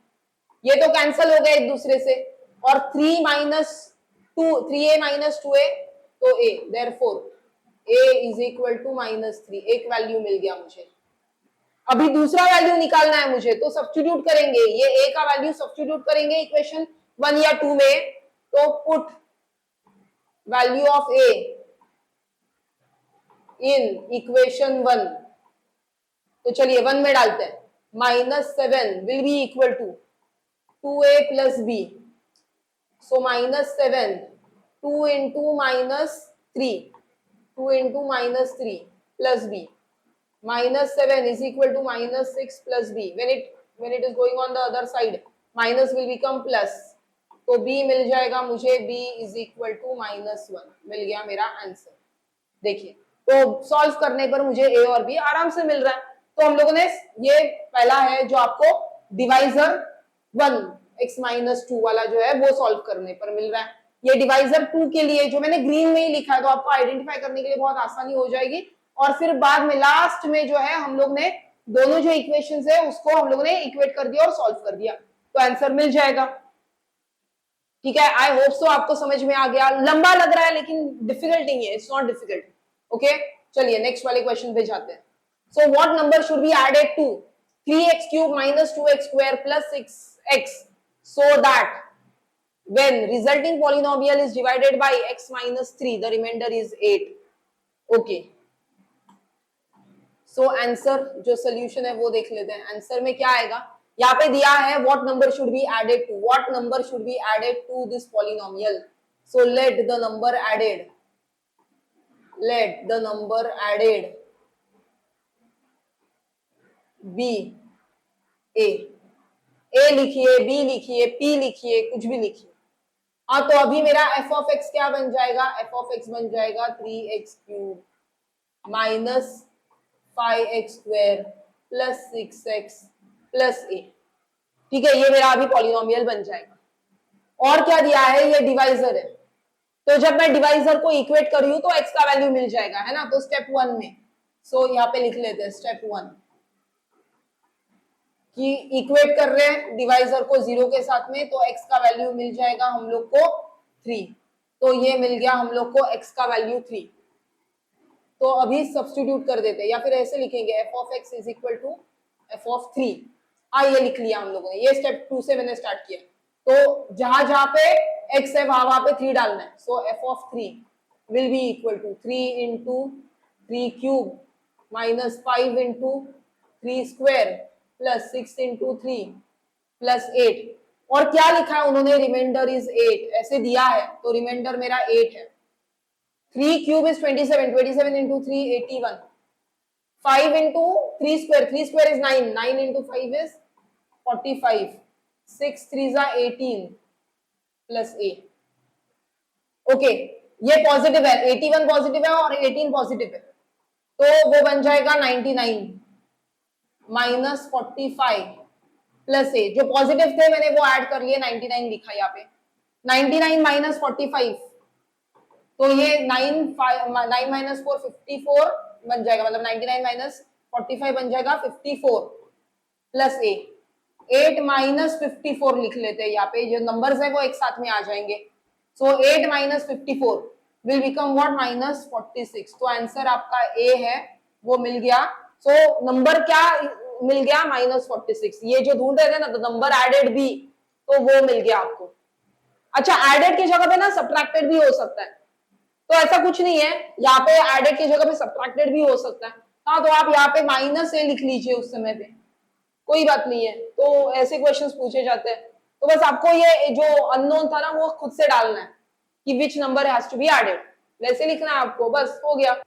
ये तो कैंसिल हो गए एक दूसरे से, और 3a minus 2a, तो a, therefore a is equal to -3, एक वैल्यू मिल गया मुझे। अभी दूसरा वैल्यू निकालना है मुझे, तो सब्स्टिट्यूट करेंगे, ये ए का वैल्यू सब्स्टिट्यूट करेंगे इक्वेशन 1 या 2 में, तो put value of a in equation 1, तो चलिए 1 में डालते हैं, -7 will be equal to 2a plus b, so -7 2 into -3 2 into -3 plus b, -7 is equal to -6 plus b. When it is going on the other side, minus will become plus. तो b मिल जाएगा मुझे, b is equal to -1 मिल गया मेरा आंसर। देखिए, तो सॉल्व करने पर मुझे a और b आराम से मिल रहा है। तो हम लोगों ने ये पहला है जो आपको डिवाइजर 1 x-2 वाला जो है वो सॉल्व करने पर मिल रहा है। ये डिवाइजर 2 के लिए जो मैंने ग्रीन में ही लिखा है, तो आपको आइडेंटिफाई करने के लिए बहुत आसानी हो जाएगी। और फिर बाद में लास्ट में जो है हम लोग ने दोनों जो इक्वेशंस है उसको हम लोगों ने इक्वेट कर दिया और सॉल्व कर दिया, तो आंसर मिल जाएगा। ठीक है, आई होप सो आपको समझ में आ गया। लंबा लग रहा है लेकिन डिफिकल्ट नहीं है, इट्स नॉट डिफिकल्ट। ओके, चलिए नेक्स्ट वाले क्वेश्चन पे जाते हैं। So what number should be added to 3x cube minus 2x square plus 6x so that when resulting polynomial is divided by x minus 3 the remainder is 8। Okay, so answer जो सोल्यूशन है वो देख लेते हैं। आंसर में क्या आएगा, यहाँ पे दिया है what number should be added to, what number should be added to this polynomial. So let the number added, let the number added be a, a लिखिए, बी लिखिए, पी लिखिए, कुछ भी लिखिए। हाँ, तो अभी मेरा एफ ऑफ एक्स क्या बन जाएगा, एफ ऑफ एक्स बन जाएगा 3x cube minus 5x square plus 6x plus a. ठीक है, ये मेरा अभी पॉलिनोमियल बन जाएगा। और क्या दिया है, ये डिवाइजर है, तो जब मैं डिवाइजर को इक्वेट कर रही हूं तो x का वैल्यू मिल जाएगा, है ना। तो स्टेप 1 में, सो यहाँ पे लिख लेते हैं स्टेप 1 कि इक्वेट कर रहे हैं डिवाइजर को 0 के साथ में, तो x का वैल्यू मिल जाएगा हम लोग को 3। तो ये मिल गया हम लोग को x का वैल्यू 3। तो अभी सब्स्टिट्यूट कर देते हैं, या फिर ऐसे लिखेंगे f of x is equal to f of 3। हाँ, ये लिख लिया हम लोगों ने, ये स्टेप 2 से मैंने स्टार्ट किया। तो जहां जहां पे x है वहां पे 3 डालना है। So f of 3 will be equal to 3 into 3 cube minus 5 into 3 square plus 6 into 3 plus 8। और क्या लिखा है उन्होंने, रिमाइंडर इज 8 ऐसे दिया है, तो रिमाइंडर मेरा 8 है। 3 cube is 27, 27 into 3 81, 5 into 3 square, 3 square is 9, 9 into 5 is 45, 6 3s are 18 plus a। Okay, ये पॉजिटिव है, 81 पॉजिटिव है और 18 पॉजिटिव है, तो वो बन जाएगा 99 माइनस 45 प्लस ए। जो पॉजिटिव थे मैंने वो ऐड कर लिए, 99 लिखा यहाँ पे, 99 माइनस 45, तो ये 9 माइनस 4 54 बन जाएगा, मतलब 99 माइनस 45 बन जाएगा 54 प्लस ए। 8 माइनस 54 लिख लेते हैं, यहाँ पे जो नंबर्स है वो एक साथ में आ जाएंगे। सो 8 minus 54 will become what, minus 46। तो आंसर आपका ए है, वो मिल गया। सो नंबर क्या मिल गया, माइनस 46। ये जो ढूंढ रहे थे ना, तो नंबर एडेड बी, तो वो मिल गया आपको। अच्छा, एडेड की जगह पे ना सब्ट्रैक्टेड भी हो सकता है, तो ऐसा कुछ नहीं है, यहाँ पे एडेड की जगह पे सब्ट्रैक्टेड भी हो सकता है। हाँ, तो आप यहाँ पे माइनस ए लिख लीजिए उस समय पे, कोई बात नहीं है। तो ऐसे क्वेश्चंस पूछे जाते हैं, तो बस आपको ये जो अननोन था ना वो खुद से डालना है कि which number has to be added, वैसे लिखना है आपको, बस हो गया।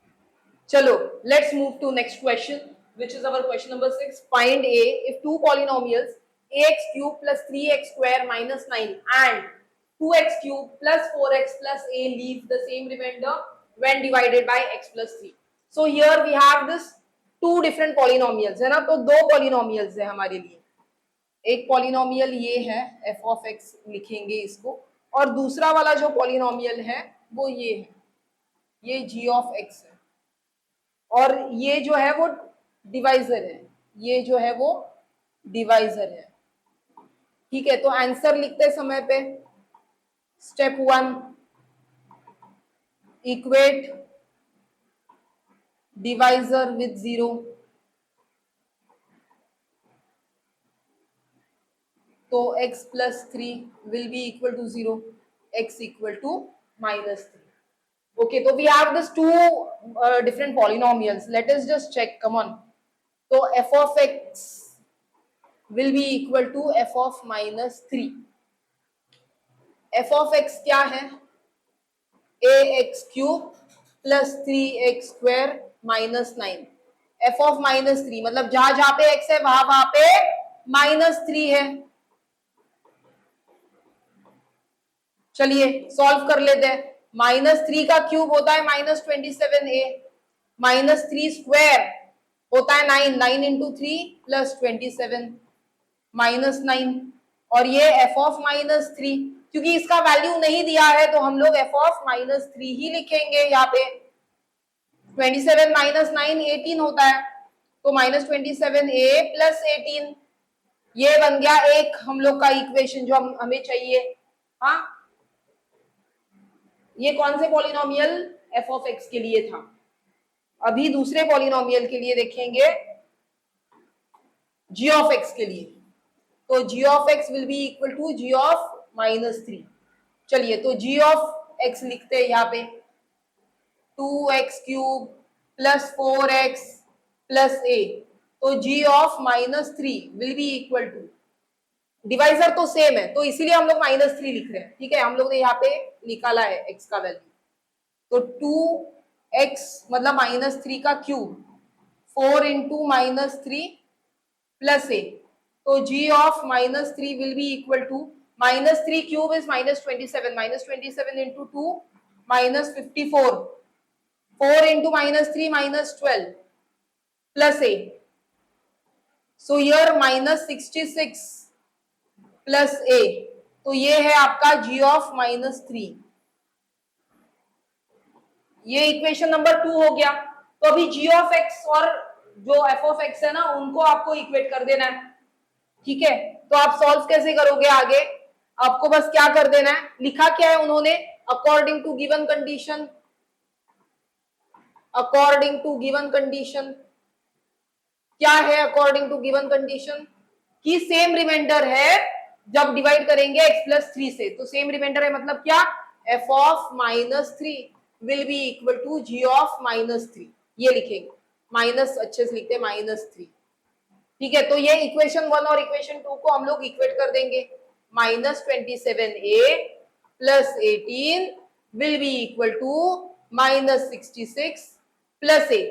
चलो, let's move to next question which is our question number 6. Find a if two polynomials ax cube plus 3x square minus 9 and 2x cube plus 4x plus a leave the same remainder when divided by x plus 3. So here we have this two different polynomials है ना, तो दो polynomials है हमारे लिए। एक polynomial ये है f of x लिखेंगे इसको, और दूसरा वाला जो polynomial है वो ये है, ये g of x है, और ये जो है वो डिवाइजर है, ये जो है वो डिवाइजर है। ठीक है, तो आंसर लिखते समय पे स्टेप 1 इक्वेट डिवाइजर विद 0, तो x plus 3 will be equal to 0, x equal to minus 3. Okay, so we have these two different polynomials. Let us just check. Come on. So f of x will be equal to f of minus 3. f of x क्या है? ax cube plus 3x square minus 9. f of minus 3 मतलब जहां जहां पे x है वहां पे minus 3 है. चलिए सॉल्व कर लेते हैं. -3 का क्यूब होता है -27a, -3 स्क्वायर होता है 9, 9 इंटू 3 प्लस 27 -9. और ये f ऑफ -3, क्योंकि इसका वैल्यू नहीं दिया है तो हम लोग f ऑफ -3 ही लिखेंगे. यहाँ पे 27 माइनस 9 18 होता है, तो -27a प्लस 18, ये बन गया एक हम लोग का इक्वेशन जो हमें चाहिए. हाँ, ये कौन से पॉलिनोमियल? f ऑफ x के लिए था. अभी दूसरे पॉलिनोमियल के लिए देखेंगे, g ऑफ x के लिए. तो g of x will be equal to g of -3. चलिए तो g ऑफ x लिखते हैं यहाँ पे 2x cube plus 4x plus a. तो g of -3 will be equal to, divisor तो सेम है तो इसीलिए हम लोग -3 लिख रहे हैं. ठीक है, हम लोग ने यहाँ पे निकाला है x का वैल्यू. तो 2x मतलब -3 का क्यूब 4 इंटू -3 प्लस a. तो g of -3 will be equal to -3 cube is -27, -27 into 2 -54, 4 into -3 -12 plus a. So here -66 plus a. तो ये है आपका g ऑफ -3. ये इक्वेशन नंबर 2 हो गया. तो अभी g ऑफ x और जो f ऑफ x है ना उनको आपको इक्वेट कर देना है. ठीक है, तो आप सॉल्व कैसे करोगे आगे? आपको बस क्या कर देना है, लिखा क्या है उन्होंने? According to given condition. According to given condition क्या है? अकॉर्डिंग टू गिवन कंडीशन की सेम रिमाइंडर है जब डिवाइड करेंगे x प्लस 3 से. तो सेम रिमाइंडर है मतलब क्या? f of -3 will be equal to g of -3. ये लिखेंगे, माइनस अच्छे से लिखते हैं -3. ठीक है, तो ये इक्वेशन 1 और इक्वेशन 2 को हम लोग इक्वेट कर देंगे. -27a plus 18 will be equal to -66 plus a.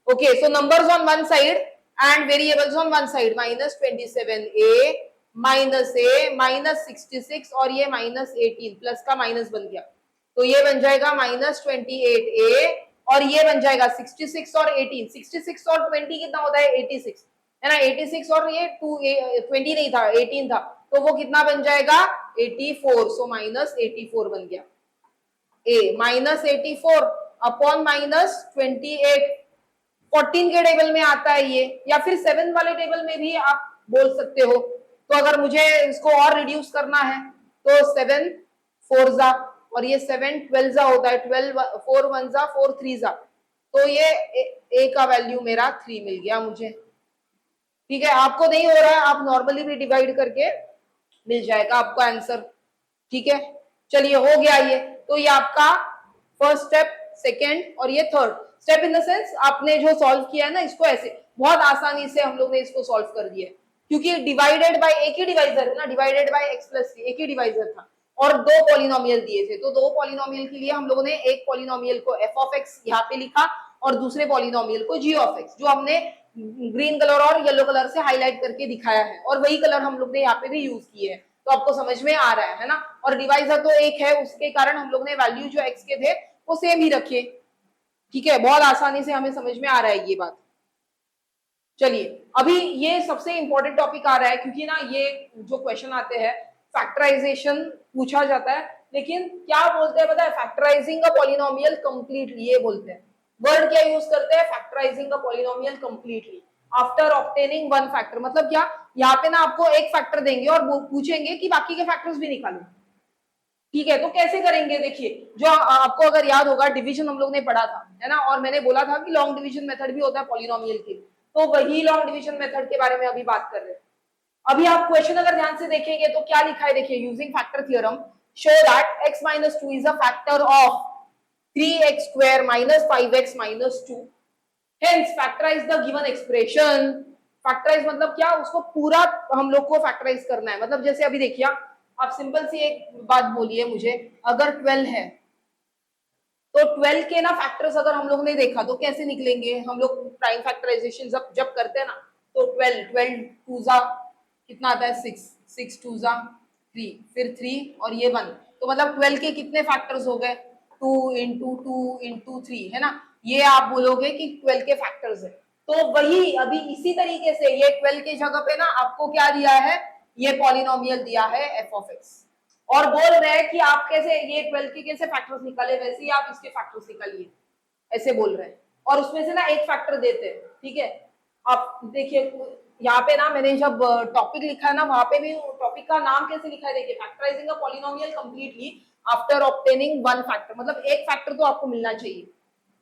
Okay, so numbers on one side and variables on one side. -27a minus a minus 66 और ये -18 प्लस का माइनस बन गया. तो ये बन जाएगा -28a और ये बन जाएगा 66 और 18. 66 और 20 कितना होता है? 86 है ना. 86 और ये 20 नहीं था, 18 था, तो वो कितना बन जाएगा? 84. सो -84 बन गया. a -84 upon -28. 14 के टेबल में आता है ये, या फिर 7 वाले टेबल में भी आप बोल सकते हो. तो अगर मुझे इसको और रिड्यूस करना है तो 7 4 जा और ये 7 12 जा होता है. 12 4 1 जा 4 3 जा, तो ये a का वैल्यू मेरा 3 मिल गया मुझे. ठीक है, आपको नहीं हो रहा है, आप नॉर्मली भी डिवाइड करके मिल जाएगा आपको आंसर. ठीक है, चलिए हो गया ये. तो ये आपका फर्स्ट स्टेप, सेकेंड और ये third step. In the sense आपने जो सॉल्व किया है ना इसको ऐसे बहुत आसानी से हम लोग ने इसको सॉल्व कर दिया है, क्योंकि डिवाइडेड बाय एक ही डिवाइजर है ना. डिवाइडेड बाय x प्लस 3 एक ही डिवाइजर था और दो पॉलिनोमियल दिए थे. तो दो पॉलिनोमियल के लिए हम लोगों ने एक पॉलिनोमियल को f ऑफ x यहाँ पे लिखा और दूसरे पॉलिनोमियल को g ऑफ x, जो हमने ग्रीन कलर और येलो कलर से हाईलाइट करके दिखाया है, और वही कलर हम लोग ने यहाँ पे भी यूज किए हैं. तो आपको समझ में आ रहा है ना. और डिवाइजर तो एक है, उसके कारण हम लोग ने वैल्यू जो x के थे वो सेम ही रखे. ठीक है, बहुत आसानी से हमें समझ में आ रहा है ये बात. चलिए अभी ये सबसे इंपॉर्टेंट टॉपिक आ रहा है, क्योंकि ना ये जो क्वेश्चन आते हैं फैक्टराइजेशन पूछा जाता है, लेकिन क्या बोलते हैं पता है? फैक्टराइजिंग अ पॉलिनोमियल कंप्लीटली, ये बोलते हैं. वर्ड क्या यूज करते हैं? Factorising a polynomial completely after obtaining one factor. मतलब क्या? यहाँ पे ना आपको एक फैक्टर देंगे और पूछेंगे कि बाकी के फैक्टर्स भी निकालो. ठीक है, तो कैसे करेंगे? देखिए, जो आपको अगर याद होगा डिवीजन हम लोग ने पढ़ा था, है ना, और मैंने बोला था कि लॉन्ग डिवीजन मेथड भी होता है पॉलिनोमियल के, तो वही लॉन्ग डिवीजन मेथड के बारे में अभी बात कर रहे हैं. अभी आप क्वेश्चन अगर ध्यान से देखेंगे तो क्या लिखा है, देखिए, using factor theorem show that x minus two is a factor of 3x square minus 5x minus two, hence factorise the given expression. Factorise मतलब क्या, उसको पूरा हम लोग को फैक्टराइज करना है। मतलब जैसे अभी देखिए, आप सिंपल सी एक बात बोलिए मुझे, अगर 12 है तो 12 के ना फैक्टर्स अगर हम लोग ने देखा तो कैसे निकलेंगे, हम लोग प्राइम फैक्टराइजेशन जब जब करते हैं ना, तो 12 टू जा कितना आता है 6, 6 टू जा 3, फिर 3 और ये 1, तो मतलब 12 के कितने फैक्टर्स हो गए, 2 इंटू 3 है ना, ये आप बोलोगे कि 12 के फैक्टर्स है। तो वही अभी इसी तरीके से ये 12 की जगह पे ना आपको क्या दिया है, ये पॉलिनोमियल दिया है एफ ऑफ एक्स, और बोल रहे हैं कि आप कैसे ये 12 के कैसे फैक्टर्स निकाले, वैसे ही आप इसके फैक्टर्स निकालिए, ऐसे बोल रहे हैं। और उसमें से ना एक फैक्टर देते हैं, ठीक है। आप देखिए यहाँ पे ना मैंने जब टॉपिक लिखा है ना, वहां पे भी टॉपिक का नाम कैसे लिखा है, देखिए, factorising a polynomial completely after obtaining one factor, मतलब एक फैक्टर तो आपको मिलना चाहिए।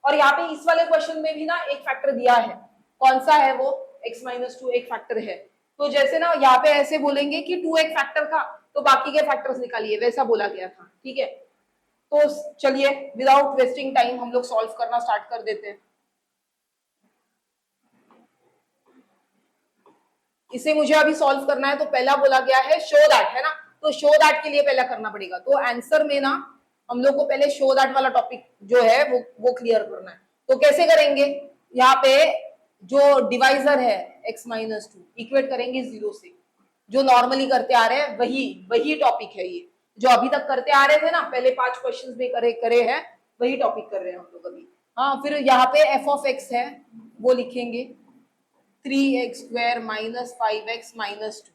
और यहाँ पे इस वाले क्वेश्चन में भी ना एक फैक्टर दिया है, कौन सा है वो, x माइनस टू एक फैक्टर है। तो जैसे ना यहाँ पे ऐसे बोलेंगे कि 2 एक फैक्टर था तो बाकी के फैक्टर्स निकालिए, वैसा बोला गया था, ठीक है। तो चलिए विदाउट वेस्टिंग टाइम हम लोग सॉल्व करना स्टार्ट कर देते हैं। इसे मुझे अभी सॉल्व करना है, तो पहला बोला गया है शो दैट, है ना, तो शो दैट के लिए पहला करना पड़ेगा। तो आंसर में ना हम लोग को पहले शो दैट वाला टॉपिक जो है वो क्लियर करना है। तो कैसे करेंगे, यहाँ पे जो डिवाइजर है x माइनस टू इक्वेट करेंगे 0 से, जो नॉर्मली करते आ रहे हैं वही वही टॉपिक है ये, जो अभी तक करते आ रहे थे ना, पहले 5 क्वेश्चंस में करे हैं, वही टॉपिक कर रहे हैं हम लोग अभी। हाँ, फिर यहाँ पे एफ ऑफ एक्स है, वो लिखेंगे 3x square minus 5x minus to,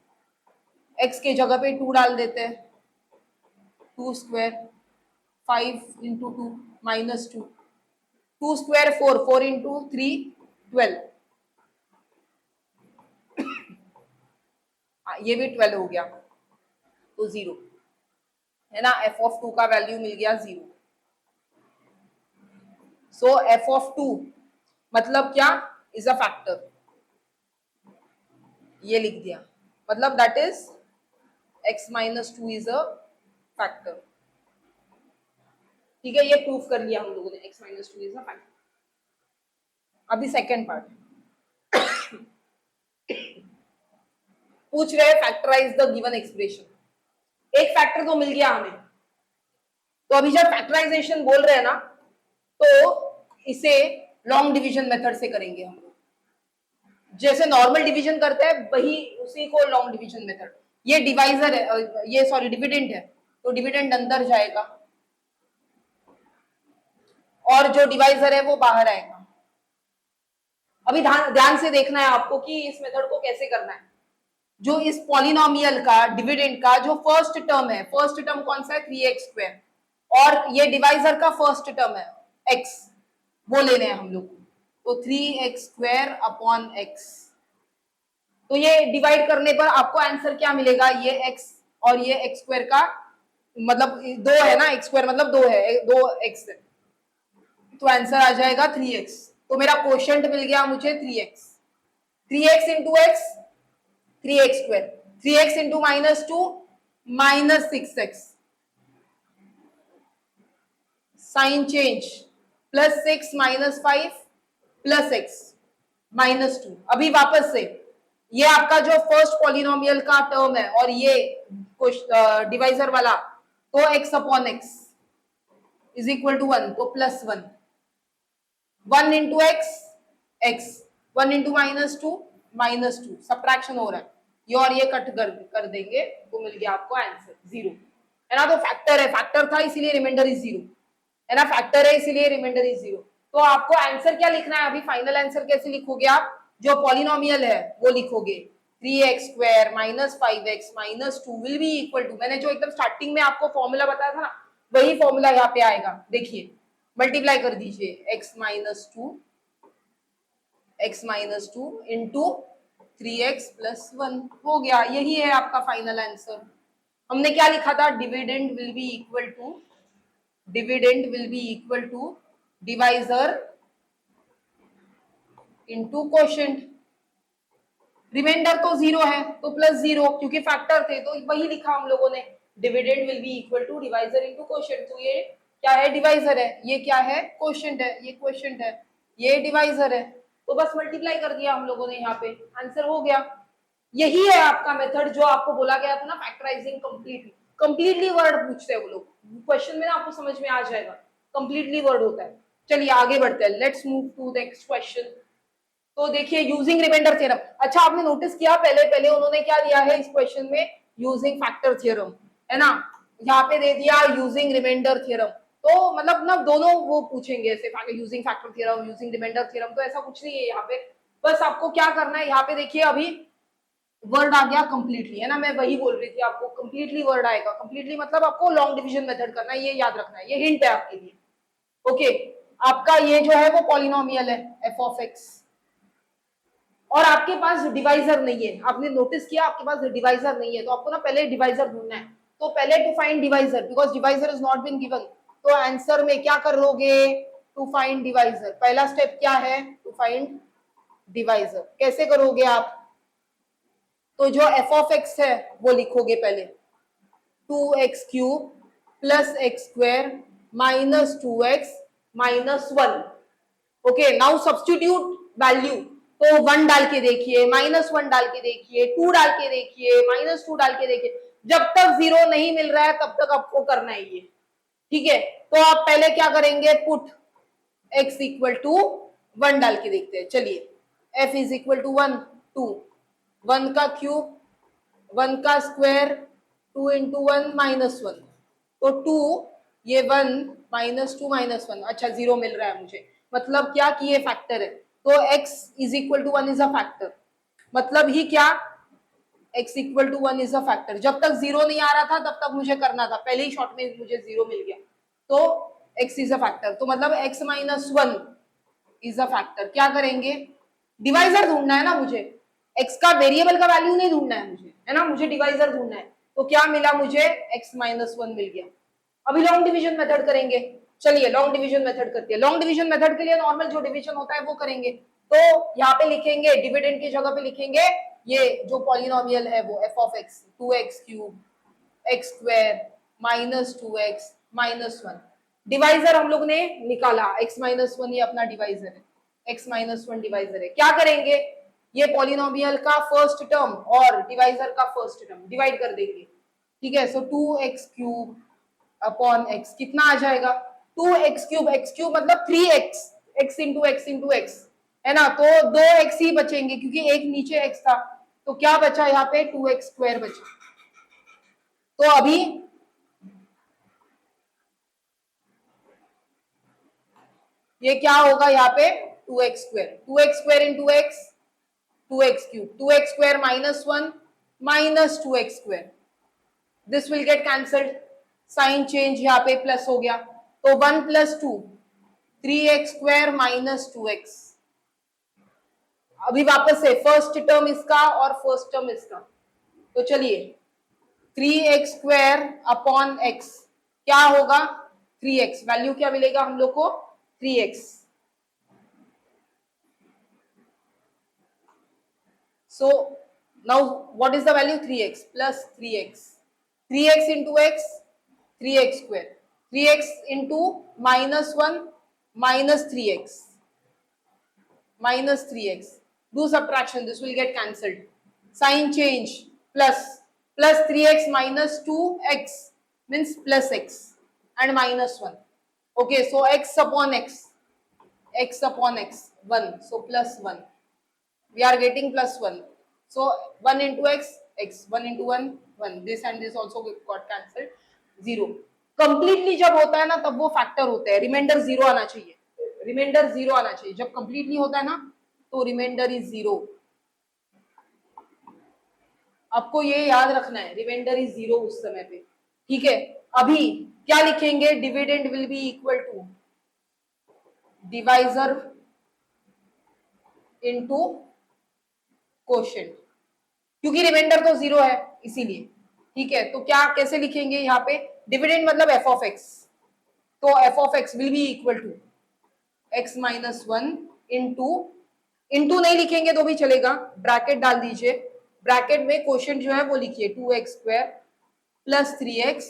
x के जगह पे 2 डाल देते हैं, 2 square 5 into two minus to, 2 square 4, 4 into 3 12, ये भी 12 हो गया, तो 0 है ना, एफ ऑफ 2 का वैल्यू मिल गया 0। सो एफ ऑफ 2 मतलब क्या, इज अ फैक्टर, ये लिख दिया, मतलब that is x minus two is a factor, ठीक है, ये प्रूफ कर लिया हम लोगों ने, x minus two is a factor. अभी सेकेंड पार्ट पूछ रहे हैं फैक्टराइज द गिवन एक्सप्रेशन। एक फैक्टर तो मिल गया हमें, तो अभी जब फैक्टराइजेशन बोल रहे हैं ना, तो इसे लॉन्ग डिवीजन मेथड से करेंगे हम लोग, जैसे नॉर्मल डिवीजन करते हैं वही उसी को लॉन्ग डिवीजन मेथड। ये डिवाइजर है, ये सॉरी डिविडेंड है, तो डिविडेंड अंदर जाएगा और जो डिवाइजर है वो बाहर आएगा। अभी ध्यान से देखना है आपको कि इस मेथड को कैसे करना है। जो इस पॉलिनोमियल का डिविडेंड का जो फर्स्ट टर्म है, फर्स्ट टर्म कौन सा है, 3x स्क्वायर, और ये डिवाइजर का फर्स्ट टर्म है x, वो लेने हैं हम लोग को, तो 3x स्क्वायर अपॉन x। तो ये डिवाइड करने पर आपको आंसर क्या मिलेगा, ये x और ये x स्क्वायर का मतलब 2 है ना, x स्क्वायर मतलब 2 है, 2x है, तो आंसर आ जाएगा 3x। तो मेरा क्वोशंट मिल गया मुझे 3x, 3x into x 3x square, 3x into minus two minus 6x, sign change, plus 6 minus 5 plus x minus 2। अभी वापस से ये आपका जो फर्स्ट पॉलिनोमियल का टर्म है और ये डिवाइजर वाला, तो x upon x is equal to 1, तो plus 1, 1 into x x, 1 into minus two minus two, subtraction हो रहा है, ये और ये कट कर देंगे, तो मिल गया आपको आंसर 0, है ना। तो फैक्टर है, फैक्टर था इसीलिए रिमाइंडर इज 0, है ना, फैक्टर है इसीलिए रिमाइंडर इज 0। तो आपको आंसर क्या लिखना है, अभी फाइनल आंसर कैसे लिखोगे आप, जो पॉलिनोमियल है वो लिखोगे 3x square minus 5x minus 2 will be equal to, मैंने जो एकदम स्टार्टिंग में आपको फॉर्मूला बताया था ना, वही फॉर्मूला यहाँ पे आएगा, देखिए मल्टीप्लाई कर दीजिए, x minus two into 3x plus 1, हो गया, यही है आपका फाइनल आंसर। हमने क्या लिखा था, dividend will be equal to divisor into quotient, remainder तो 0 है तो प्लस 0 क्योंकि फैक्टर थे तो वही लिखा हम लोगों ने, dividend will be equal to divisor into quotient. तो ये क्या है, डिवाइजर है, ये क्या है, क्वोशिएंट है, ये क्वोशिएंट है, ये डिवाइजर है, तो बस मल्टीप्लाई कर दिया हम लोगों ने, यहाँ पे आंसर हो गया। यही है आपका मेथड जो आपको बोला गया था ना, फैक्टराइजिंग कंप्लीटली। कंप्लीटली वर्ड पूछते हैं वो लोग क्वेश्चन में ना, आपको समझ में आ जाएगा कंप्लीटली वर्ड होता है। चलिए आगे बढ़ते हैं, let's move to next question. तो देखिए यूजिंग रिमाइंडर थ्योरम, अच्छा आपने नोटिस किया पहले पहले उन्होंने क्या दिया है इस क्वेश्चन में, यूजिंग फैक्टर थ्योरम, है ना, यहाँ पे दे दिया यूजिंग रिमाइंडर थ्योरम। तो मतलब ना दोनों वो पूछेंगे ऐसे, using factor theorem, using remainder theorem, तो ऐसा कुछ नहीं है यहाँ पे। बस आपको क्या करना है, यहाँ पे देखिए अभी वर्ड आ गया कंप्लीटली, है ना, मैं वही बोल रही थी आपको, कंप्लीटली वर्ड आएगा। कंप्लीटली मतलब आपको लॉन्ग डिवीजन मेथड करना है, ये याद रखना है, ये हिंट है आपके लिए। ओके, आपका ये जो है वो पॉलिनोमियल है एफ ऑफ एक्स, और आपके पास डिवाइजर नहीं है, आपने नोटिस किया आपके पास डिवाइजर नहीं है, तो आपको ना पहले डिवाइजर ढूंढना है। तो पहले to find divisor, because divisor is not been given, तो आंसर में क्या कर लोगे, टू फाइंड डिवाइजर। पहला स्टेप क्या है, टू फाइंड डिवाइजर। कैसे करोगे आप, तो जो एफ ऑफ एक्स है वो लिखोगे पहले, 2x³ plus x square minus 2x minus 1। Okay, now substitute value, तो 1 डाल के देखिए, -1 डाल के देखिए, 2 डाल के देखिए, -2 डाल के देखिए, जब तक 0 नहीं मिल रहा है तब तक आपको करना है ये, ठीक है। तो आप पहले क्या करेंगे, पुट x इक्वल टू 1 डाल के देखते हैं। चलिए f इज इक्वल टू 1, 2, 1 का क्यूब, 1 का स्क्वायर, 2 इंटू 1 -1, तो 2, ये 1 -2 -1, अच्छा 0 मिल रहा है मुझे, मतलब क्या कि ये फैक्टर है, तो x is equal to 1 is a factor, मतलब ही क्या, x equal to 1 is a factor. जब तक 0 नहीं आ रहा था तब तक मुझे करना था, पहले ही शॉट में मुझे 0 मिल गया, तो x इज अ फैक्टर, तो मतलब x -1 इज अ फैक्टर। क्या करेंगे, डिवाइजर ढूंढना है ना मुझे, x का वेरिएबल का वैल्यू नहीं ढूंढना है मुझे, है ना, मुझे डिवाइजर ढूंढना है। तो क्या मिला मुझे, x -1 मिल गया। अभी लॉन्ग डिवीजन मेथड करेंगे, चलिए लॉन्ग डिवीजन मेथड करते हैं। लॉन्ग डिवीजन मेथड के लिए नॉर्मल जो डिवीजन होता है वो करेंगे, तो यहाँ पे लिखेंगे डिविडेंड की जगह पे लिखेंगे ये जो पॉलिनोमियल है वो f of x, 2x³ x square minus 2x minus 1। Divisor हम लोग ने निकाला, x -1 ये अपना डिवाइजर है, x -1 डिवाइजर है। क्या करेंगे, ये पॉलिनोमियल का फर्स्ट टर्म और डिवाइजर का फर्स्ट टर्म डिवाइड कर देंगे, ठीक है। सो 2x³ अपॉन x कितना आ जाएगा, 2x³ x³ मतलब 3x, x into x into x, है ना, तो 2x ही बचेंगे क्योंकि एक नीचे x था, तो क्या बचा यहाँ पे 2x² बचा। तो अभी ये क्या होगा यहाँ पे 2x² into x, 2x³ 2x² -1 minus 2x², this will get cancelled, sign change यहाँ पे प्लस हो गया, तो 1 + 2 3x² माइनस 2x। अभी वापस से फर्स्ट टर्म इसका और फर्स्ट टर्म इसका, तो चलिए 3x² अपॉन x क्या होगा 3x, वैल्यू क्या मिलेगा हम लोग को 3x। So now what is the value, 3x plus 3x, 3x into x 3x², 3x into -1 minus 3x, minus 3x, do subtraction, this will get cancelled, sign change, plus 3x minus 2x means plus x and minus 1. Okay, so x upon x, x upon x 1, so plus 1, we are getting plus 1, so 1 into x, x, 1 into 1 1, this and this also got cancelled, 0। Completely जब होता है ना तब वो फैक्टर होता है, रिमाइंडर 0 आना चाहिए, रिमाइंडर 0 आना चाहिए, जब कंप्लीटली होता है ना तो रिमाइंडर इज 0। आपको ये याद रखना है, रिमाइंडर इज 0 उस समय पे, ठीक है। अभी क्या लिखेंगे, dividend will be equal to divisor into quotient, क्योंकि रिमाइंडर तो 0 है इसीलिए, ठीक है। तो क्या कैसे लिखेंगे यहाँ पे, डिविडेंड मतलब f ऑफ x, तो f of x will be equal to x -1 into into नहीं लिखेंगे तो भी चलेगा, ब्रैकेट डाल दीजिए, ब्रैकेट में क्वोशिएंट जो है वो लिखिए 2x square plus 3x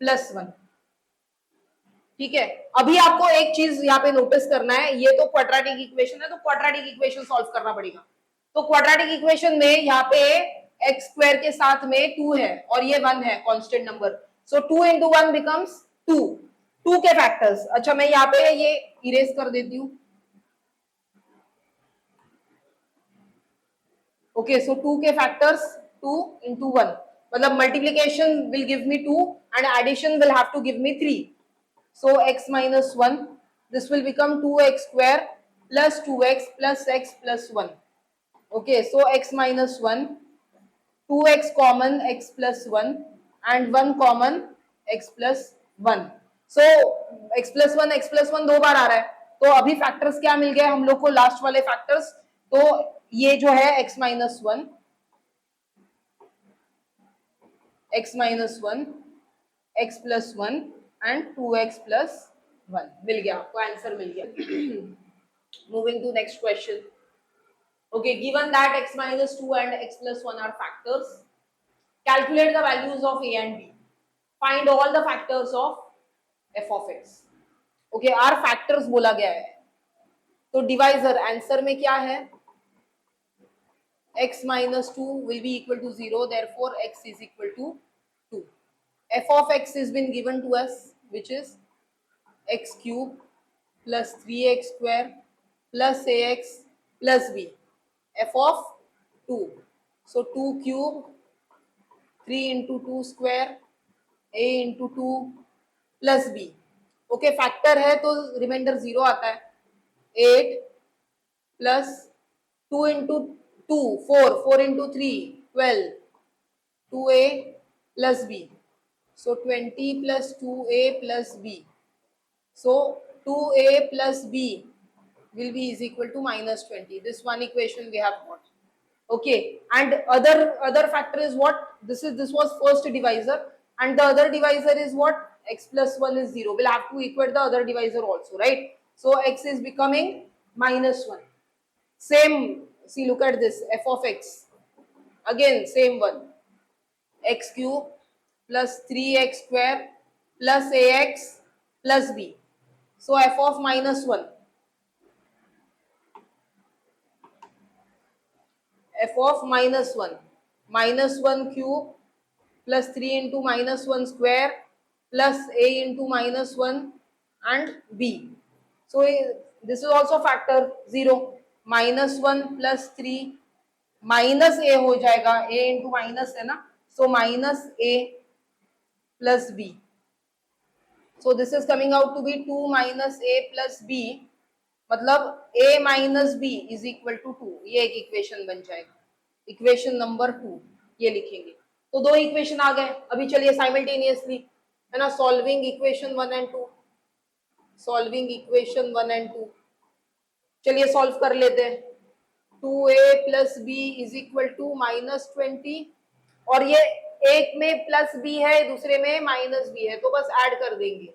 plus 1। ठीक है, अभी आपको एक चीज यहाँ पे नोटिस करना है, ये तो क्वाड्रेटिक इक्वेशन है तो क्वाड्रेटिक इक्वेशन सॉल्व करना पड़ेगा। तो क्वाड्रेटिक इक्वेशन में यहाँ पे एक्स स्क्वायर के साथ में 2 है और ये 1 है कांस्टेंट नंबर, सो 2 into 1 बिकम्स 2। 2 के फैक्टर्स, अच्छा मैं यहाँ पे ये इरेज कर देती हूँ। ओके, सो 2 के फैक्टर्स 2 into 1, मतलब multiplication will give me 2 and addition will have to give me 3। So x minus 1, this will become 2x square plus 2x plus x plus 1. Okay, so x minus 1, 2x common x plus 1 and 1 common x plus 1. So x plus 1 दो बार आ रहा है, तो अभी फैक्टर्स क्या मिल गए हम लोग को, लास्ट वाले फैक्टर्स। तो ये जो है x minus 1, x minus 1, x plus 1 and 2x plus 1 मिल गया, आपको आंसर मिल गया। Moving to next question. Okay, given that x minus 2 and x plus 1 are factors, calculate the values of a and b. Find all the factors of f of x. Okay, are factors बोला गया है, तो डिवाइजर आंसर में क्या है, x minus 2 will be equal to 0, therefore x is equal to 2. F of x has been given to us, which is x cube plus 3x square plus ax plus b, f of 2. So 2 cube, 3 into 2 square, a into 2 plus b. Okay, factor है तो रिमाइंडर 0 आता है। 8 plus 2 into 2 4, 4 into 3 12, 2a plus b, so 20 plus 2a plus b, so 2a plus b will be is equal to minus 20. This one equation we have got. Okay, and other factor is what, this was first divisor, and the other divisor is what, x plus 1 is 0. We'll have to equate the other divisor also, right? So x is becoming minus 1. Same, see, look at this, f of x, again same one, x cube plus 3x square plus ax plus b, so f of minus 1, f of minus 1, minus 1 cube plus 3 into minus 1 square plus a into minus 1 and b. So this is also factor 0, minus 1 plus 3 minus a हो जाएगा, a into minus है ना, so minus a plus b. So this is coming out to be 2 minus a plus b, मतलब a minus b is equal to 2, ये एक इक्वेशन बन जाएगा, इक्वेशन नंबर 2 ये लिखेंगे। तो दो इक्वेशन आ गए, अभी चलिए साइमल्टेनियसली, है ना, solving equation 1 and 2, solving equation 1 and 2, चलिए सॉल्व कर लेते हैं। 2a plus b is equal to minus 20, और ये एक में प्लस बी है दूसरे में माइनस बी है, तो बस ऐड कर देंगे,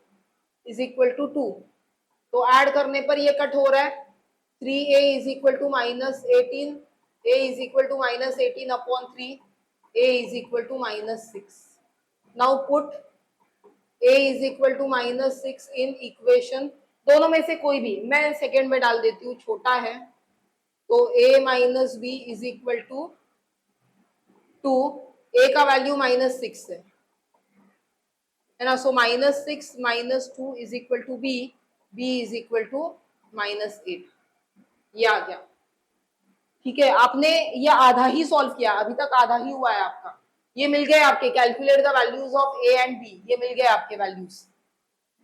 इज इक्वल टू 2, तो ऐड करने पर ये कट हो रहा है, 3a is equal to minus 18, a is equal to minus 18 upon 3, a is equal to minus 6। Now put a is equal to minus 6 in equation, दोनों में से कोई भी, मैं सेकेंड में डाल देती हूँ, छोटा है, तो a minus b is equal to 2, a का वैल्यू माइनस 6 है ना, so minus 6 minus 2 is equal to b, b is equal to minus 8, ये आ गया। ठीक है, आपने ये आधा ही सॉल्व किया, अभी तक आधा ही हुआ है आपका, ये मिल गए आपके, calculate the values of a and b, ये मिल गए आपके वैल्यूज।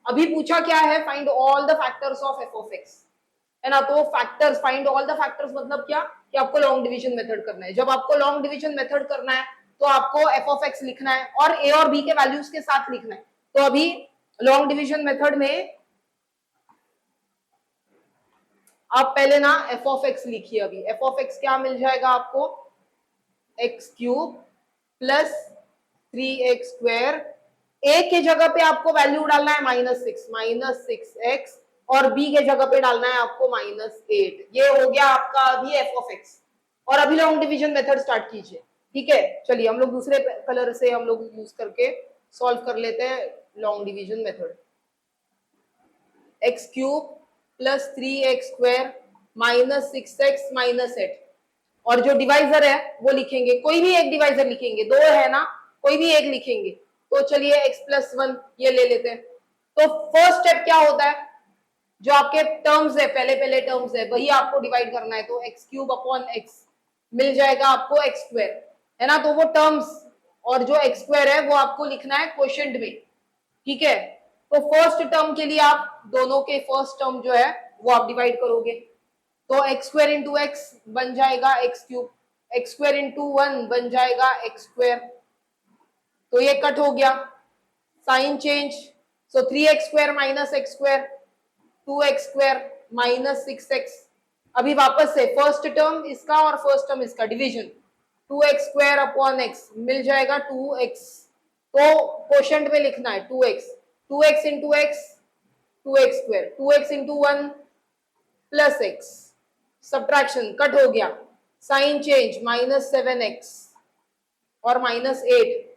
अभी पूछा क्या है, find all the factors of f of x, है ना, तो factors, find all the factors मतलब क्या, कि आपको लॉन्ग डिवीजन मेथड करना है। जब आपको लॉन्ग डिवीजन मेथड करना है तो आपको f of x लिखना है और a और b के वैल्यूज के साथ लिखना है। तो अभी लॉन्ग डिवीजन मेथड में आप पहले ना f of x लिखिए, अभी f of x क्या मिल जाएगा आपको, x cube plus 3x square, a के जगह पे आपको वैल्यू डालना है माइनस 6 एक्स, और b के जगह पे डालना है आपको -8। ये हो गया आपका अभी एफ ऑफ एक्स। और अभी लॉन्ग डिवीजन मेथड स्टार्ट कीजिए। ठीक है, चलिए हम लोग दूसरे कलर से हम लोग यूज करके सॉल्व कर लेते हैं long division method. X cube plus 3x square minus 6x minus 8। और जो डिवाइजर है वो लिखेंगे, कोई भी एक डिवाइजर लिखेंगे, दो है ना, कोई भी एक लिखेंगे। तो चलिए x प्लस 1 ये ले लेते हैं। तो फर्स्ट स्टेप क्या होता है, जो आपके टर्म्स है, पहले पहले टर्म्स है, वही आपको डिवाइड करना है। तो एक्स क्यूब अपॉन एक्स मिल जाएगा आपको एक्स स्क्वायर, है ना। तो वो टर्म्स और जो एक्स स्क्वायर है वो आपको लिखना है क्वोशिएंट में। ठीक है, तो फर्स्ट टर्म के लिए आप दोनों के फर्स्ट टर्म जो है वो आप डिवाइड करोगे। तो एक्स स्क्वायर इंटू एक्स बन जाएगा x cube, x square into 1 बन जाएगा एक्स स्क्वायर। तो ये कट हो गया, साइन चेंज। सो 3x square minus x square, 2x square minus 6x। अभी वापस से फर्स्ट टर्म इसका और फर्स्ट टर्म इसका division, 2x square upon x मिल जाएगा 2x। तो क्वोशिएंट में लिखना है 2x, 2x into x 2x square, 2x into 1 plus x, subtraction cut हो गया, साइन चेंज -7x और -8।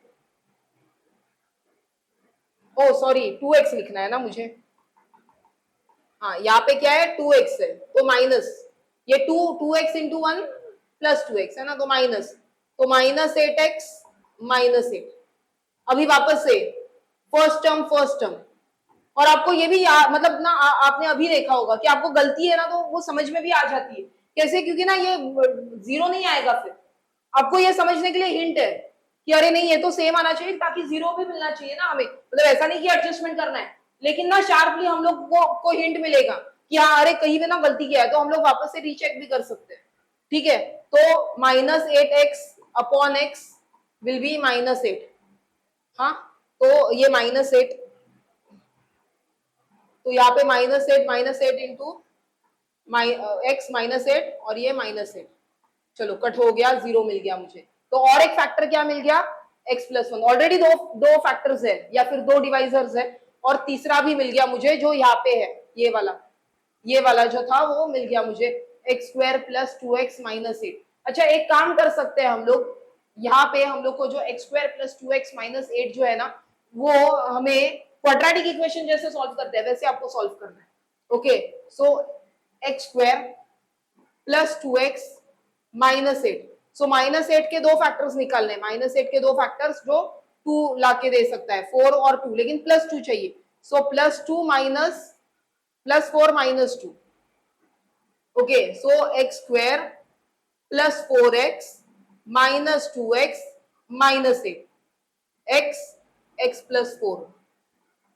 ओ सॉरी 2x लिखना है ना मुझे, हाँ यहाँ पे क्या है 2x है तो माइनस, ये 2x इंटू 1 प्लस 2x है ना, तो माइनस, तो -8x -8। अभी वापस से फर्स्ट टर्म। और आपको ये भी मतलब ना आपने अभी देखा होगा कि आपको गलती है ना तो वो समझ में भी आ जाती है कैसे, क्योंकि ना ये जीरो नहीं आएगा। फिर आपको ये समझने के लिए हिंट है कि अरे नहीं ये तो सेम आना चाहिए ताकि जीरो भी मिलना चाहिए ना हमें, मतलब ऐसा नहीं कि एडजस्टमेंट करना है, लेकिन ना शार्पली हम लोग को हिंट मिलेगा कि हाँ अरे कहीं पे ना गलती किया है, तो हम लोग वापस से रीचेक भी कर सकते हैं। ठीक है, तो -8x upon x will be -8। हाँ, तो ये -8, तो यहाँ पे -8 इंटू एक्स -8 और ये -8। चलो कट हो गया, जीरो मिल गया मुझे। तो और एक फैक्टर क्या मिल गया, x प्लस 1। ऑलरेडी दो फैक्टर्स है या फिर दो डिवाइजर्स है, और तीसरा भी मिल गया मुझे जो यहाँ पे है, ये वाला जो था वो मिल गया मुझे, एक्स स्क्वायर प्लस 2x -8। अच्छा एक काम कर सकते हैं हम लोग, यहाँ पे हम लोग को जो एक्स स्क्वायर प्लस 2x -8 जो है ना, वो हमें क्वाड्रेटिक इक्वेशन जैसे सॉल्व करते हैं वैसे आपको सॉल्व करना है। Okay, so x square plus 2x -8। सो -8 के दो फैक्टर्स निकालने, -8 के दो फैक्टर्स जो 2 लाके दे सकता है, 4 और 2, लेकिन +2 चाहिए। So +2 minus +4 -2। Okay, so x square plus 4x minus 2x -8, x plus 4